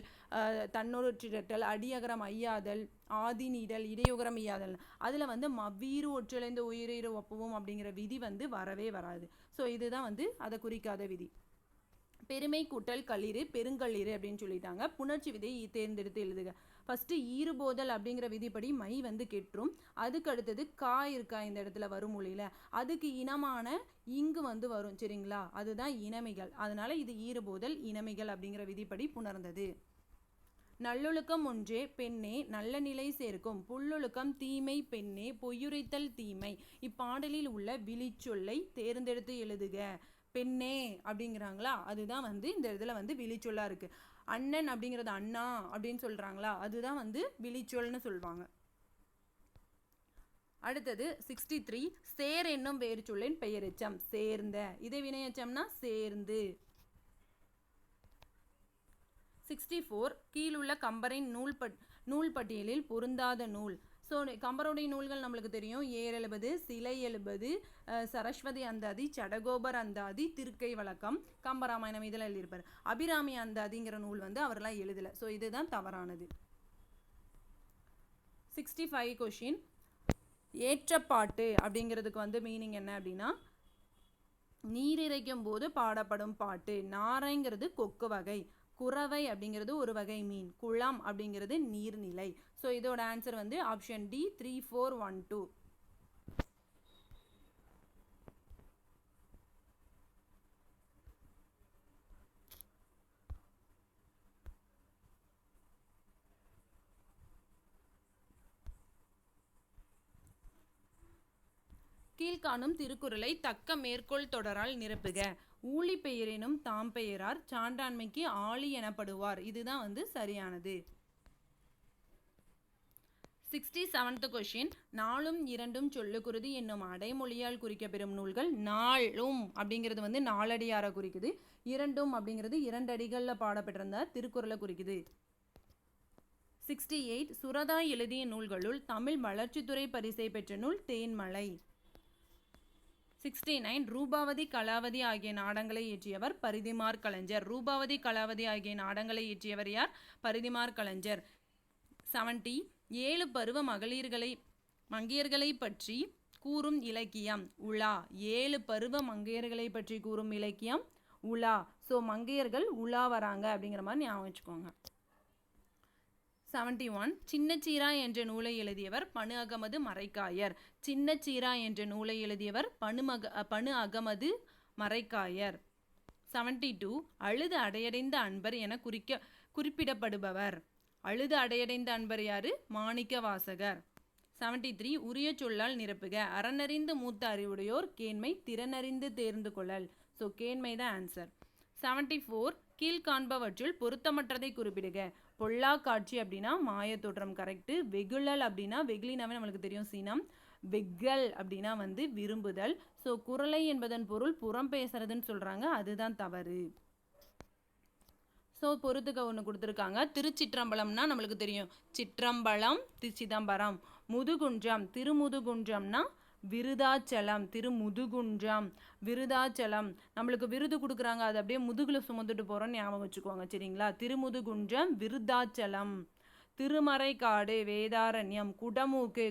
தன்னொற்றிரட்டல், அடியகரம் ஐயாதல், ஆதி நீடல், இடையுகரம் ஈயாதல். அதில் வந்து மவ்வீறு ஒற்றிழைந்து உயிரீறு ஒப்புவோம் அப்படிங்கிற விதி வந்து வரவே வராது. ஸோ இதுதான் வந்து அதை குறிக்காத விதி. பெருமை கூட்டல் களிறு பெருங்களிறு அப்படின்னு சொல்லிட்டாங்க. புணர்ச்சி விதியை தேர்ந்தெடுத்து எழுதுக. ஃபஸ்ட்டு ஈறுபோதல் அப்படிங்கிற விதிப்படி மை வந்து கெட்டுரும். அதுக்கு அடுத்தது கா இருக்கா இந்த இடத்துல வரும் மொழியில், அதுக்கு இனமான இங்கு வந்து வரும். சரிங்களா? அதுதான் இனமிகள். அதனால இது ஈறுபோதல் இனமிகள் அப்படிங்கிற விதிப்படி புணர்ந்தது. நல்லொழுக்கம் ஒன்றே பெண்ணே நல்ல நிலை சேர்க்கும். புல்லொழுக்கம் தீமை பெண்ணே பொய்யுரைத்தல் தீமை. இப்பாடலில் உள்ள விழிச்சொல்லை தேர்ந்தெடுத்து எழுதுக. பெண்ணே அப்படிங்கிறாங்களா, அதுதான் வந்து இந்த இதில் வந்து விழிச்சொல்லா இருக்கு. அண்ணன் அப்படிங்கிறது அண்ணா அப்படின்னு சொல்றாங்களா, அதுதான் வந்து விழிச்சொல்னு சொல்லுவாங்க. அடுத்தது 63 சேர் என்னும் வேறு சொல்லின் பெயரெச்சம். சேர்ந்த. இதே வினையச்சம்னா சேர்ந்து. 64 கீழுள்ள கம்பரின் நூல் பட்டியலில் பொருந்தாத நூல். ஸோ கம்பருடைய நூல்கள் நம்மளுக்கு தெரியும். ஏர் எழுபது, சிலை எழுபது, சரஸ்வதி அந்தாதி, சடகோபர் அந்தாதி, திருக்கை வழக்கம், கம்பராமாயணம் இதெல்லாம் எழுதியிருப்பார். அபிராமி அந்தாதிங்கிற நூல் வந்து அவரெல்லாம் எழுதலை. ஸோ இதுதான் தவறானது. 65 கொஷின். ஏற்றப்பாட்டு அப்படிங்கிறதுக்கு வந்து மீனிங் என்ன அப்படின்னா, நீர் இறைக்கும் போது பாடப்படும் பாட்டு. நாரைங்கிறது கொக்கு வகை, குறவை அப்படிங்கிறது ஒரு வகை மீன், குளம் அப்படிங்கிறது நீர்நிலை. ஸோ இதோட ஆன்சர் வந்து ஆப்ஷன் டி 3412. கீழ்காணும் திருக்குறளை தக்க மேற்கோள் தொடரால் நிரப்புக. ஊழி பெயரினும் தாம் பெயரார் சான்றாண்மைக்கு ஆளி எனப்படுவார். இதுதான் வந்து சரியானது. 67th question. நாளும் இரண்டும் சொல்லுக்குருதி என்னும் அடைமொழியால் குறிக்கப்பெறும் நூல்கள். நாளும் அப்படிங்கிறது வந்து நாலடியாரை குறிக்குது. இரண்டும் அப்படிங்கிறது இரண்டடிகளில் பாடப்பட்டிருந்த திருக்குறளை குறிக்குது. 68 சுரதா எழுதிய நூல்களுள் தமிழ் வளர்ச்சித்துறை பரிசை பெற்ற நூல் தேன்மலை. 69 ரூபாவதி கலாவதி ஆகிய நாடங்களை இயற்றியவர் பரிதிமார் கலைஞர். ரூபாவதி கலாவதி ஆகிய நாடங்களை இயற்றியவர் யார்? பரிதிமார் கலைஞர். 70 7 பருவ மங்கையர்களை பற்றி கூறும் இலக்கியம் உலா. 7 பருவ மங்கையர்களை பற்றி கூறும் இலக்கியம் உலா. ஸோ மங்கையர்கள் உலா வராங்க அப்படிங்கிற மாதிரி ஞாபகம் வச்சுக்கோங்க. 71 சின்னச்சீரா என்ற நூலை எழுதியவர் பனு அகமது மரைக்காயர். சின்னச்சீரா என்ற நூலை எழுதியவர் பனு அகமது மரைக்காயர். 72 அழுது அடையடைந்த அன்பர் என குறிப்பிடப்படுபவர். அழுது அடையடைந்த அன்பர் யாரு? மாணிக்க வாசகர். 73 உரிய சொல்லால் நிரப்புக. அறனறிந்து மூத்த அறிவுடையோர் கேண்மை திறனறிந்து தேர்ந்து கொள்ளல். ஸோ கேண்மை தான் ஆன்சர். 74 கீழ்காண்பவற்றுள் பொருத்தமற்றதை குறிப்பிடுக. பொல்லா காட்சி அப்படின்னா மாயத்தோற்றம், கரெக்டு. வெகுழல் அப்படின்னா வெகுளினாவே நம்மளுக்கு தெரியும் சீனம். வெக்கல் அப்படின்னா வந்து விரும்புதல். ஸோ குறளை என்பதன் பொருள் புறம் பேசுறதுன்னு சொல்றாங்க, அதுதான் தவறு. ஸோ பொறுத்துக்க ஒன்று கொடுத்துருக்காங்க. திருச்சிற்றம்பலம்னா நம்மளுக்கு தெரியும் சிற்றம்பலம் சிதம்பரம். முதுகுன்றம் திருமுதுகுன்றம்னா விருதாச்சலம். திருமுதுகுன்றம் விருதாச்சலம். நம்மளுக்கு விருது கொடுக்குறாங்க, அது அப்படியே முதுகுல சுமந்துட்டு போகிறோன்னு ஞாபகம் வச்சுக்கோங்க சரிங்களா. திருமுதுகுன்றம் விருதாச்சலம். திருமறைக்காடு வேதாரண்யம். குடமூக்கு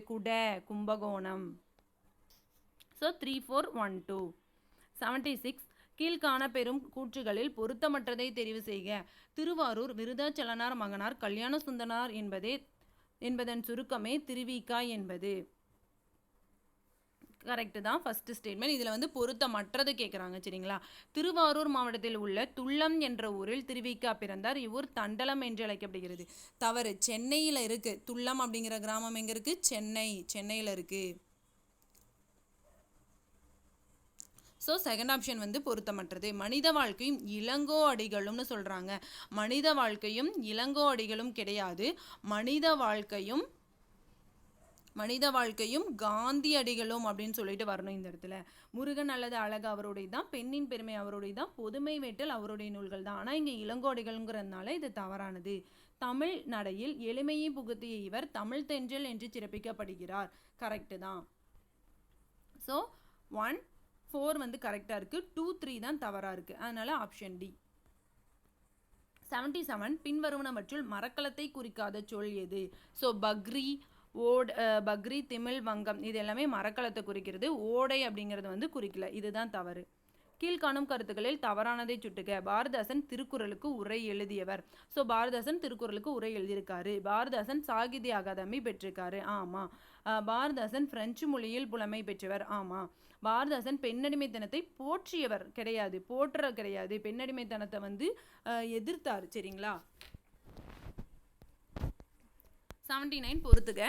கும்பகோணம். ஸோ 3412. 76 கீழ்காண பெறும் கூற்றுகளில் பொருத்தமற்றதை தெரிவு செய்க. திருவாரூர் விருதாச்சலனார் மகனார் கல்யாண சுந்தனார் என்பதன் சுருக்கமே திருவிக்கா என்பது. கரெக்டு தான் ஃபர்ஸ்ட் ஸ்டேட்மெண்ட். இதில் வந்து பொருத்தமற்றது கேட்குறாங்க சரிங்களா. திருவாரூர் மாவட்டத்தில் உள்ள துள்ளம் என்ற ஊரில் திருவிக்கா பிறந்தார். இவ்வூர் தண்டலம் என்று அழைக்கப்படுகிறது. தவறு. சென்னையில் இருக்கு. துள்ளம் அப்படிங்கிற கிராமம் எங்கே இருக்கு? சென்னையில் இருக்கு. ஸோ செகண்ட் ஆப்ஷன் வந்து பொருத்தமற்றது. மனித வாழ்க்கையும் இளங்கோ அடிகளும்னு சொல்கிறாங்க. மனித வாழ்க்கையும் இளங்கோ அடிகளும் கிடையாது. மனித வாழ்க்கையும் காந்தி அடிகளும் அப்படின்னு சொல்லிட்டு வரணும் இந்த இடத்துல. முருகன் அல்லது அழகு அவருடைய தான், பெண்ணின் பெருமை அவருடைய தான், பொதுமை வேட்டல் அவருடைய நூல்கள் தான். ஆனால் இங்கே இளங்கோடிகள்ங்கிறதுனால இது தவறானது. தமிழ் நடையில் எளிமையை புகுத்திய இவர் தமிழ் தென்றல் என்று சிறப்பிக்கப்படுகிறார். கரெக்டு தான். ஸோ 1 4 வந்து கரெக்டாக இருக்குது. 2 3 தான் தவறாக இருக்குது. அதனால ஆப்ஷன் டி. 77 பின்வருவனவற்றுள் மரக்கலத்தை குறிக்காத சொல் எது? ஸோ பக்ரி திமிழ் வங்கம் இது எல்லாமே மரக்கலத்தை குறிக்கிறது. ஓடை அப்படிங்கிறது வந்து குறிக்கல. இதுதான் தவறு. கீழ்காணும் கருத்துக்களில் தவறானதை சுட்டுக. பாரதிதாசன் திருக்குறளுக்கு உரை எழுதியவர். ஸோ பாரதிதாசன் திருக்குறளுக்கு உரை எழுதியிருக்காரு. பாரதிதாசன் சாகித்ய அகாதமி பெற்றிருக்காரு. ஆமாம். பாரதிதாசன் பிரெஞ்சு மொழியில் புலமை பெற்றவர். ஆமாம். பாரதிதாசன் பெண்ணடிமைத்தனத்தை போற்றியவர் கிடையாது, கிடையாது. பெண்ணடிமைத்தனத்தை வந்து எதிர்த்தார் சரிங்களா. 79 பொறுத்துக.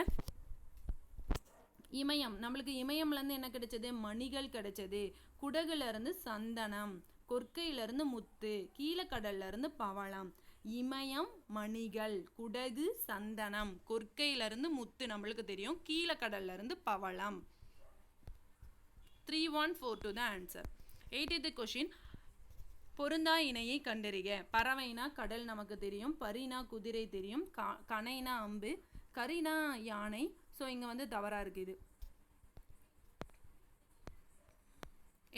இமயம். நம்மளுக்கு இமயம்லேருந்து என்ன கிடைச்சது? மணிகள் கிடைச்சது. குடகுலேருந்து சந்தனம், கொற்கையிலேருந்து முத்து, கீழக்கடல்லேருந்து பவளம். இமயம் மணிகள், குடகு சந்தனம், கொற்கையிலேருந்து முத்து நம்மளுக்கு தெரியும், கீழக்கடல்லேருந்து பவளம். 3142 தான் ஆன்சர். 80th question. பொருந்தா இணையை கண்டறிக. பறவைனா கடல் நமக்கு தெரியும், பரினா குதிரை தெரியும், கணைனா அம்பு, கரினா யானை. ஸோ இங்கே வந்து தவறாக இருக்குது.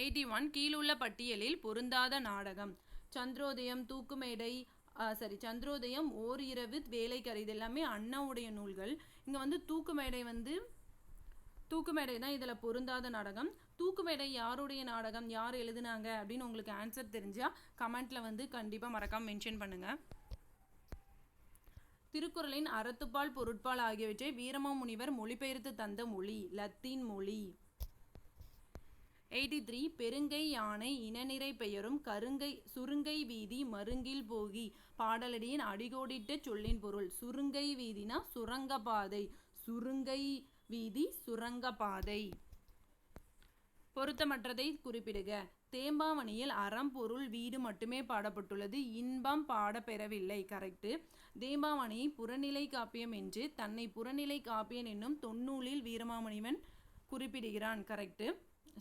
81 கீழுள்ள பட்டியலில் பொருந்தாத நாடகம். சந்திரோதயம், தூக்குமேடை, சந்திரோதயம், ஓர் இரவு வேலைக்கரை, இது எல்லாமே அண்ணாவுடைய நூல்கள். இங்கே வந்து தூக்குமேடை தான் இதில் பொருந்தாத நாடகம். தூக்குமேடை யாருடைய நாடகம், யார் எழுதுனாங்க அப்படின்னு உங்களுக்கு ஆன்சர் தெரிஞ்சால் கமெண்ட்டில் வந்து கண்டிப்பாக மறக்காமல் மென்ஷன் பண்ணுங்கள். திருக்குறளின் அறத்துப்பால் பொருட்பால் ஆகியவற்றை வீரமாமுனிவர் மொழிபெயர்த்து தந்த மொழி லத்தீன் மொழி. 83 பெருங்கை யானை இனநிறை பெயரும் சுருங்கை வீதி மருங்கில் போகி பாடலடியின் அடிகோடிட்ட சொல்லின் பொருள். சுருங்கை வீதினா சுரங்கப்பாதை, சுருங்கை வீதி சுரங்கப்பாதை. பொருத்தமற்றதை குறிப்பிடுக. தேம்பாவணியில் அறம் பொருள் வீடு மட்டுமே பாடப்பட்டுள்ளது, இன்பம் பாடப்பெறவில்லை. கரெக்டு. தேம்பாவணியை புறநிலை காப்பியம் என்று தன்னை புறநிலை காப்பியன் என்னும் தொன்னூலில் வீரமாமுனிவன் குறிப்பிடுகிறான். கரெக்டு.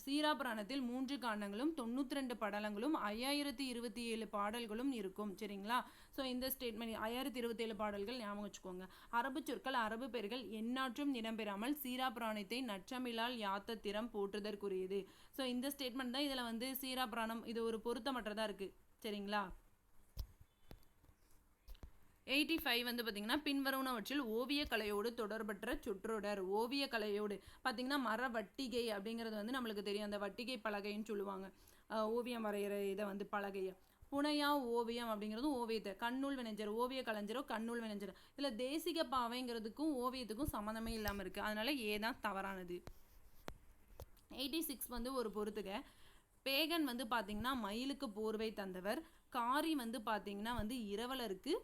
சீராபுராணத்தில் 3 காண்டங்களும் 92 படலங்களும் 5027 பாடல்களும் இருக்கும். சரிங்களா? ஸோ இந்த ஸ்டேட்மெண்ட் 5027 பாடல்கள் ஞாபகம் வச்சுக்கோங்க. அரபு சொற்கள் அரபு பெயர்கள் எந்நாற்றும் இடம்பெறாமல் சீராபுராணத்தை நற்றமிழால் யாத்த திறம் போற்றுதற்குரியது. ஸோ இந்த ஸ்டேட்மெண்ட் தான் இதில் வந்து சீராபுராணம் இது ஒரு பொருத்தமற்றதாக இருக்குது. சரிங்களா? 85 வந்து பார்த்திங்கன்னா பின்வருவனவற்றில் ஓவிய கலையோடு தொடர்பற்ற சொற்றொடர். ஓவிய கலையோடு பார்த்திங்கன்னா மர வட்டிகை அப்படிங்கிறது வந்து நம்மளுக்கு தெரியும். அந்த வட்டிகை பலகைன்னு சொல்லுவாங்க. ஓவியம் வரைகிற இதை வந்து பலகையை. புனையா ஓவியம் அப்படிங்கிறதும் ஓவியத்தை. கண்ணூல் வினைஞர், ஓவிய கலைஞரோ கண்ணூல் வினைஞர். இதில் தேசிக பாவைங்கிறதுக்கும் ஓவியத்துக்கும் சம்மந்தமே இல்லாமல் இருக்குது. அதனால ஏதான் தவறானது. 86 வந்து ஒரு பொறுத்துக. பேகன் வந்து பார்த்திங்கன்னா மயிலுக்கு போர்வை தந்தவர். காரி வந்து பார்த்திங்கன்னா வந்து இரவலருக்கு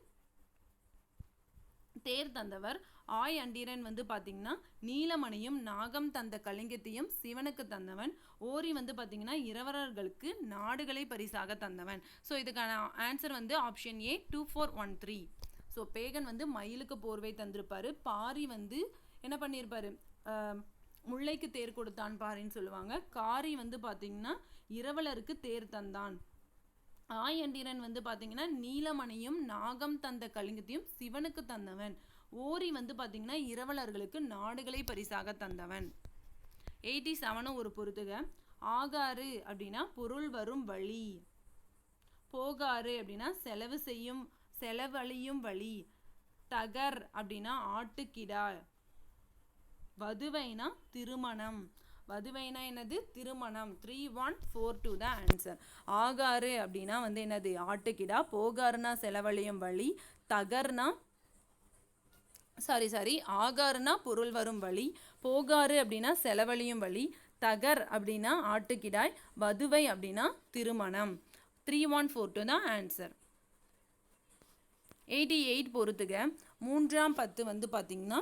தேர் தந்தவர். ஆய் அண்டீரன் வந்து பார்த்திங்கன்னா நீலமணியும் நாகம் தந்த கலிங்கத்தையும் சிவனுக்கு தந்தவன். ஓரி வந்து பார்த்திங்கன்னா இரவலர்களுக்கு நாடுகளை பரிசாக தந்தவன். ஸோ இதுக்கான ஆன்சர் வந்து ஆப்ஷன் ஏ 2413. ஸோ பேகன் வந்து மயிலுக்கு போர்வை தந்திருப்பார். பாரி வந்து என்ன பண்ணியிருப்பார், முல்லைக்கு தேர் கொடுத்தான் பாரின்னு சொல்லுவாங்க. காரி வந்து பார்த்திங்கன்னா இரவலருக்கு தேர் தந்தான். ஆயண்டீரன் வந்து பார்த்திங்கன்னா நீலமணியும் நாகம் தந்த கலிங்கத்தையும் சிவனுக்கு தந்தவன். ஓரி வந்து பார்த்திங்கன்னா இரவலர்களுக்கு நாடுகளை பரிசாக தந்தவன். 87 ஒரு பொறுத்துக. ஆகாறு அப்படின்னா பொருள் வரும் வழி. போகாறு அப்படின்னா செலவழியும் வழி. தகர் அப்படின்னா ஆட்டுக்கிடா. வதுவைனா திருமணம். வதுவைனா என்னது, திருமணம். 3142 தான் ஆன்சர். ஆகாறு அப்படின்னா வந்து என்னது, ஆட்டுக்கிடா. போகாருனா செலவழியும் வழி. தகர்னா ஆகாருனா பொருள் வரும் வழி. போகாறு அப்படின்னா செலவழியும் வழி. தகர் அப்படின்னா ஆட்டுக்கிடாய். வதுவை அப்படின்னா திருமணம். 3142 தான் ஆன்சர். 88 பொறுத்துக. 3ஆம் 10 வந்து பார்த்திங்கன்னா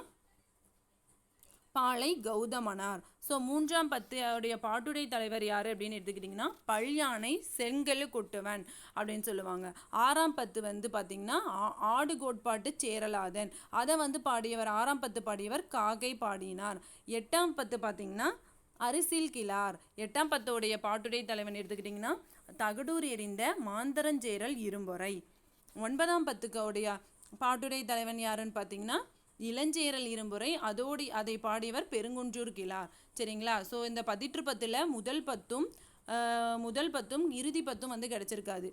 பாலை கௌதமனார். ஸோ 3ஆம் 10 பாட்டுடை தலைவர் யார் அப்படின்னு எடுத்துக்கிட்டிங்கன்னா பல்யானை செங்கல் கொட்டுவன் அப்படின்னு சொல்லுவாங்க. 6ஆம் 10 வந்து பார்த்திங்கன்னா ஆடு கோட்பாட்டு சேரலாதன். அதை வந்து பாடியவர் 6ஆம் 10 பாடியவர் காகை பாடினார். 8ஆம் 10 பார்த்திங்கன்னா அரிசில் கிளார். 8ஆம் 10 பாட்டுடை தலைவன் எடுத்துக்கிட்டிங்கன்னா தகடூர் எறிந்த மாந்தரஞ்சேரல் இரும்பொறை. 9ஆம் 10 பாட்டுடை தலைவன் யாருன்னு பார்த்திங்கன்னா இளஞ்சேரல் இரும்புரை. அதை பாடியவர் பெருங்குன்றூர் கிளார். சரிங்களா? ஸோ இந்த 10 முதல் பத்தும் இறுதி பத்தும் வந்து கிடச்சிருக்காது.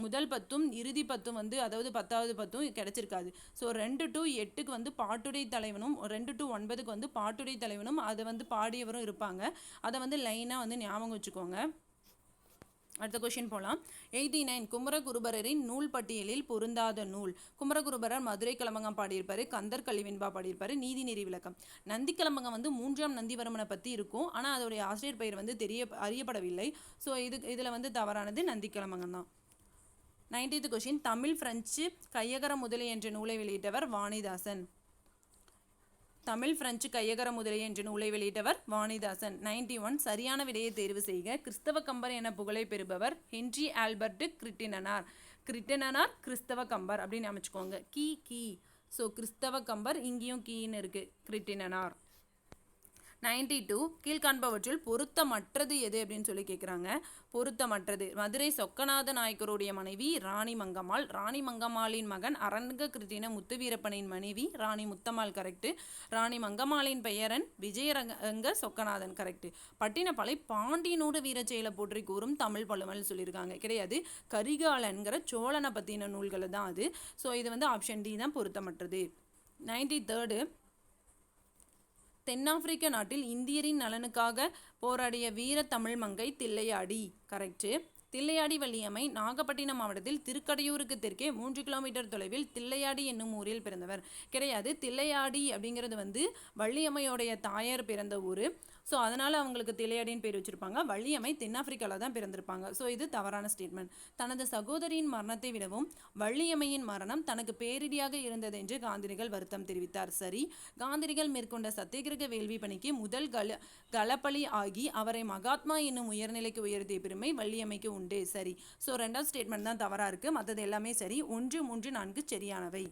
முதல் பத்தும் இறுதி பத்தும் வந்து அதாவது 10வது பத்தும் கிடச்சிருக்காது. ஸோ 2 to 8க்கு வந்து பாட்டுடை தலைவனும் 2 to 9க்கு வந்து பாட்டுடை தலைவனும் அதை வந்து பாடியவரும் இருப்பாங்க. அதை வந்து லைனாக வந்து ஞாபகம் வச்சுக்கோங்க. அடுத்த கொஸ்டின் போகலாம். 89 குமரகுருபரரின் நூல் பட்டியலில் பொருந்தாத நூல். குமரகுருபரர் மதுரை கலம்பகம் பாடியிருப்பார். கந்தர் கலிவெண்பா பாடியிருப்பார். நீதி நெறி விளக்கம். நந்தி கலம்பகம் வந்து 3ஆம் நந்திவர்மனை பற்றி இருக்கும். ஆனால் அதோடைய ஆசிரியர் பெயர் வந்து அறியப்படவில்லை. ஸோ இதில் வந்து தவறானது நந்தி கலம்பகம் தான். 90th question. தமிழ் பிரெஞ்சு கையகர முதலை என்ற நூலை வெளியிட்டவர் வாணிதாசன். தமிழ் பிரெஞ்சு கையகர முதலை என்ற நூலை வெளியிட்டவர் வாணிதாசன். 91 சரியான விடையை தேர்வு செய்க. கிறிஸ்தவ கம்பர் என புகழை பெறுபவர் ஹென்றி ஆல்பர்ட் கிரிட்டினனார். கிறிஸ்தவ கம்பர் அப்படின்னு அமைச்சுக்கோங்க. கீ. ஸோ கிறிஸ்தவ கம்பர், இங்கேயும் கீன்னு இருக்கு. கிரிட்டினனார். 92 கீழ்காண்பவற்றில் பொருத்தமற்றது எது அப்படின்னு சொல்லி கேட்குறாங்க. பொருத்தமற்றது மதுரை சொக்கநாத நாயக்கருடைய மனைவி ராணி மங்கம்மாள். ராணி மங்கம்மாளின் மகன் அரங்க கிருட்டின முத்துவீரப்பனின் மனைவி ராணி முத்தம்மாள் கரெக்டு. ராணி மங்கம்மாளின் பெயரன் விஜயரங்க சொக்கநாதன் கரெக்டு. பட்டினப்பாலை பாண்டியனோட வீரச்செயலை போற்றி கூறும் தமிழ் பழுமல் சொல்லியிருக்காங்க. கிடையாது, கரிகாலன்கிற சோழனை பற்றின நூல்களை தான் அது. ஸோ இது வந்து ஆப்ஷன் டி தான் பொருத்தமற்றது. 93 தென்னாப்பிரிக்க நாட்டில் இந்தியரின் நலனுக்காக போராடிய வீர தமிழ் மங்கை தில்லையாடி கரெக்டு. தில்லையாடி வள்ளியம்மை நாகப்பட்டினம் மாவட்டத்தில் திருக்கடையூருக்கு தெற்கே 3 கிலோமீட்டர் தொலைவில் தில்லையாடி என்னும் ஊரில் பிறந்தவர். கிடையாது, தில்லையாடி அப்படிங்கிறது வந்து வள்ளியம்மையோடைய தாயார் பிறந்த ஊர். ஸோ அதனால் அவங்களுக்கு தில்லையாடின்னு பேர் வச்சுருப்பாங்க. வள்ளியம்மை தென்னாப்பிரிக்காவில் தான் பிறந்திருப்பாங்க. ஸோ இது தவறான ஸ்டேட்மெண்ட். தனது சகோதரியின் மரணத்தை விடவும் வள்ளியம்மையின் மரணம் தனக்கு பேரிடியாக இருந்தது என்று காந்திரிகள் வருத்தம் தெரிவித்தார். சரி. காந்திரிகள் மேற்கொண்ட சத்தியகிரக வேள்வி பணிக்கு முதல் கலப்பலி ஆகி அவரை மகாத்மா என்னும் உயர்நிலைக்கு உயர்த்திய பெருமை வள்ளியம்மைக்கு உண்டு. சரி. ஸோ ரெண்டாவது ஸ்டேட்மெண்ட் தான் தவறாக இருக்குது. மற்றது எல்லாமே சரி. 1, 3, 4 சரியானவை.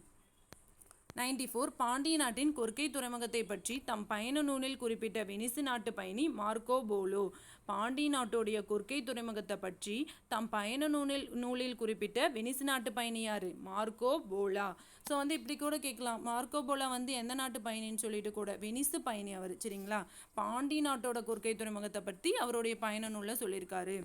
94 பாண்டிய நாட்டின் கொர்க்கை துறைமுகத்தை பற்றி தம் பயண நூலில் குறிப்பிட்ட வெனிசு நாட்டு பயணி மார்க்கோ போலோ. பாண்டிய நாட்டுடைய கொர்க்கை துறைமுகத்தை பற்றி தம் பயண நூலில் குறிப்பிட்ட வெனிசு நாட்டு பயணி யாரு? மார்க்கோ போலா. ஸோ வந்து இப்படி கூட கேட்கலாம், மார்க்கோ போலா வந்து எந்த நாட்டு பயணின்னு சொல்லிட்டு கூட, வெனிசு பயணி அவர். சரிங்களா, பாண்டிய நாட்டோட கொர்க்கை துறைமுகத்தை பற்றி அவருடைய பயண நூலில் சொல்லியிருக்காரு.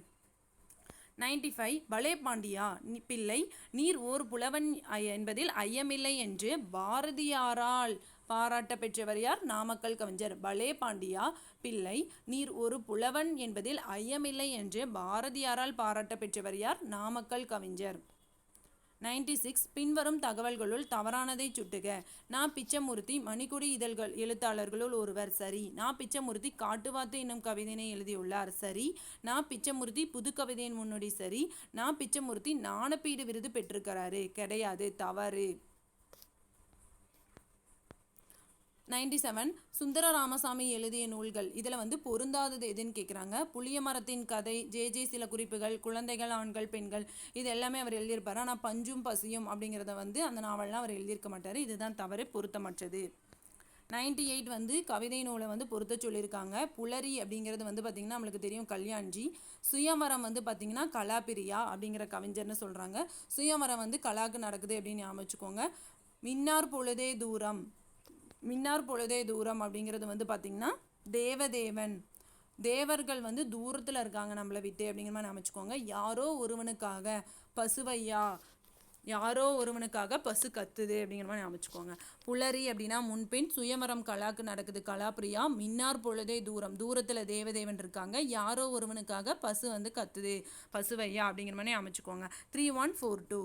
95 பலே பாண்டியா பிள்ளை நீர் ஓர் புலவன் என்பதில் ஐயமில்லை என்று பாரதியாரால் பாராட்ட பெற்றவர் யார்? நாமக்கல் கவிஞர். பலே பாண்டியா பிள்ளை நீர் ஒரு புலவன் என்பதில் ஐயமில்லை என்று பாரதியாரால் பாராட்ட பெற்றவர் யார்? நாமக்கல் கவிஞர். 96 பின்வரும் தகவல்களுள் தவறானதை சுட்டுக. நான் பிச்சமூர்த்தி மணிக்குடி இதழ்கள் எழுத்தாளர்களுள் ஒருவர். சரி. நான் பிச்சமூர்த்தி காட்டுவாத்து என்னும் கவிதையை எழுதியுள்ளார். சரி. நான் பிச்சமூர்த்தி புது கவிதையின் முன்னோடி. சரி. நான் பிச்சமூர்த்தி ஞானபீட விருது பெற்றிருக்கிறாரு. கிடையாது, தவறு. 97 சுந்தர ராமசாமி எழுதிய நூல்கள் இதில் வந்து பொருந்தாதது எதுன்னு கேட்குறாங்க. புளிய மரத்தின் கதை, ஜே சில குறிப்புகள், குழந்தைகள், ஆண்கள், பெண்கள், இது எல்லாமே அவர் எழுதியிருப்பார். ஆனால் பஞ்சும் பசியும் அப்படிங்கிறத வந்து அந்த நாவல்லாம் அவர் எழுதியிருக்க மாட்டார். இதுதான் தவறு, பொருத்தமற்றது. 98 வந்து கவிதை நூலை வந்து பொருத்த சொல்லியிருக்காங்க. புலரி அப்படிங்கிறது வந்து பார்த்திங்கன்னா நம்மளுக்கு தெரியும் கல்யாண்ஜி. சுயமரம் வந்து பார்த்திங்கன்னா கலாபிரியா அப்படிங்கிற கவிஞர்னு சொல்கிறாங்க. சுயமரம் வந்து கலாக்கு நடக்குது அப்படின்னு ஞாபகம் வச்சுக்கோங்க. மின்னார் பொழுதே தூரம் அப்படிங்கிறது வந்து பார்த்திங்கன்னா தேவதேவன். தேவர்கள் வந்து தூரத்தில் இருக்காங்க நம்மளை விட்டு அப்படிங்கிற மாதிரி அமைச்சுக்கோங்க. யாரோ ஒருவனுக்காக பசு கத்துது அப்படிங்கிற மாதிரி அமைச்சுக்கோங்க. புலரி அப்படின்னா முன்பின், சுயமரம் கலாக்கு நடக்குது கலாப்பிரியா, மின்னார் பொழுதே தூரத்தில் தேவதேவன் இருக்காங்க, யாரோ ஒருவனுக்காக பசு வந்து கத்துது பசுவையா அப்படிங்கிற மாதிரி அமைச்சுக்கோங்க. 3142.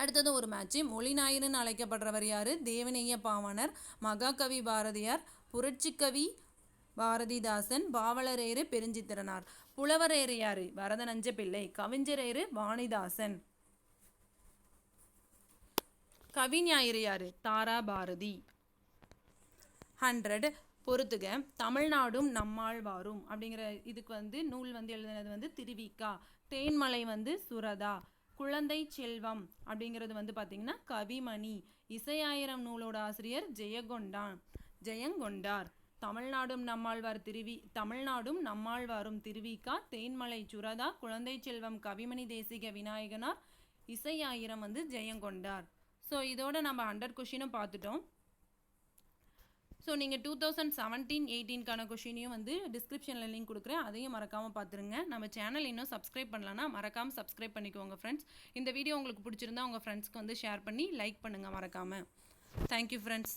அடுத்தது ஒரு மேட்ச்சு. மொழிநாயர்னு அழைக்கப்படுறவர் யார்? தேவநேய பாவாணர், மகாகவி பாரதியார், புரட்சிக்கவி பாரதிதாசன், பாவலரேறு பெருஞ்சித்திரனார். புலவரேறு யாரு? வரதநஞ்ச பிள்ளை. கவிஞரேறு வாணிதாசன். கவிஞாயிறு யாரு? தாரா பாரதி. 100 பொறுத்துக. தமிழ்நாடும் நம்மாழ்வாரும் அப்படிங்கிற இதுக்கு வந்து நூல் வந்து எழுதினது வந்து திருவிக்கா. தேன்மலை வந்து சுரதா. குழந்தை செல்வம் அப்படிங்கிறது வந்து பார்த்திங்கன்னா கவிமணி. இசையாயிரம் நூலோட ஆசிரியர் ஜெயங்கொண்டார். தமிழ்நாடும் நம்மாழ்வாரும் திருவிக்கா, தேன்மலை சுரதா, குழந்தை செல்வம் கவிமணி தேசிக விநாயகனார், இசையாயிரம் வந்து ஜெயங்கொண்டார். ஸோ இதோட நம்ம 100 கொஷினும் பார்த்துட்டோம். ஸோ நீங்கள் 2017-18 கொஷினையும் வந்து டிஸ்கிரிப்ஷனில் லிங்க் கொடுக்குறேன், அதையும் மறக்காமல் பார்த்துருங்க. நம்ம சேனல் இன்னும் சப்ஸ்கிரைப் பண்ணலன்னா மறக்காமல் சப்ஸ்கிரைப் பண்ணிக்கோங்க ஃப்ரெண்ட்ஸ். இந்த வீடியோ உங்களுக்கு பிடிச்சிருந்தா உங்கள் ஃப்ரெண்ட்ஸ்க்கு வந்து ஷேர் பண்ணி லைக் பண்ணுங்கள் மறக்காமல். Thank you friends.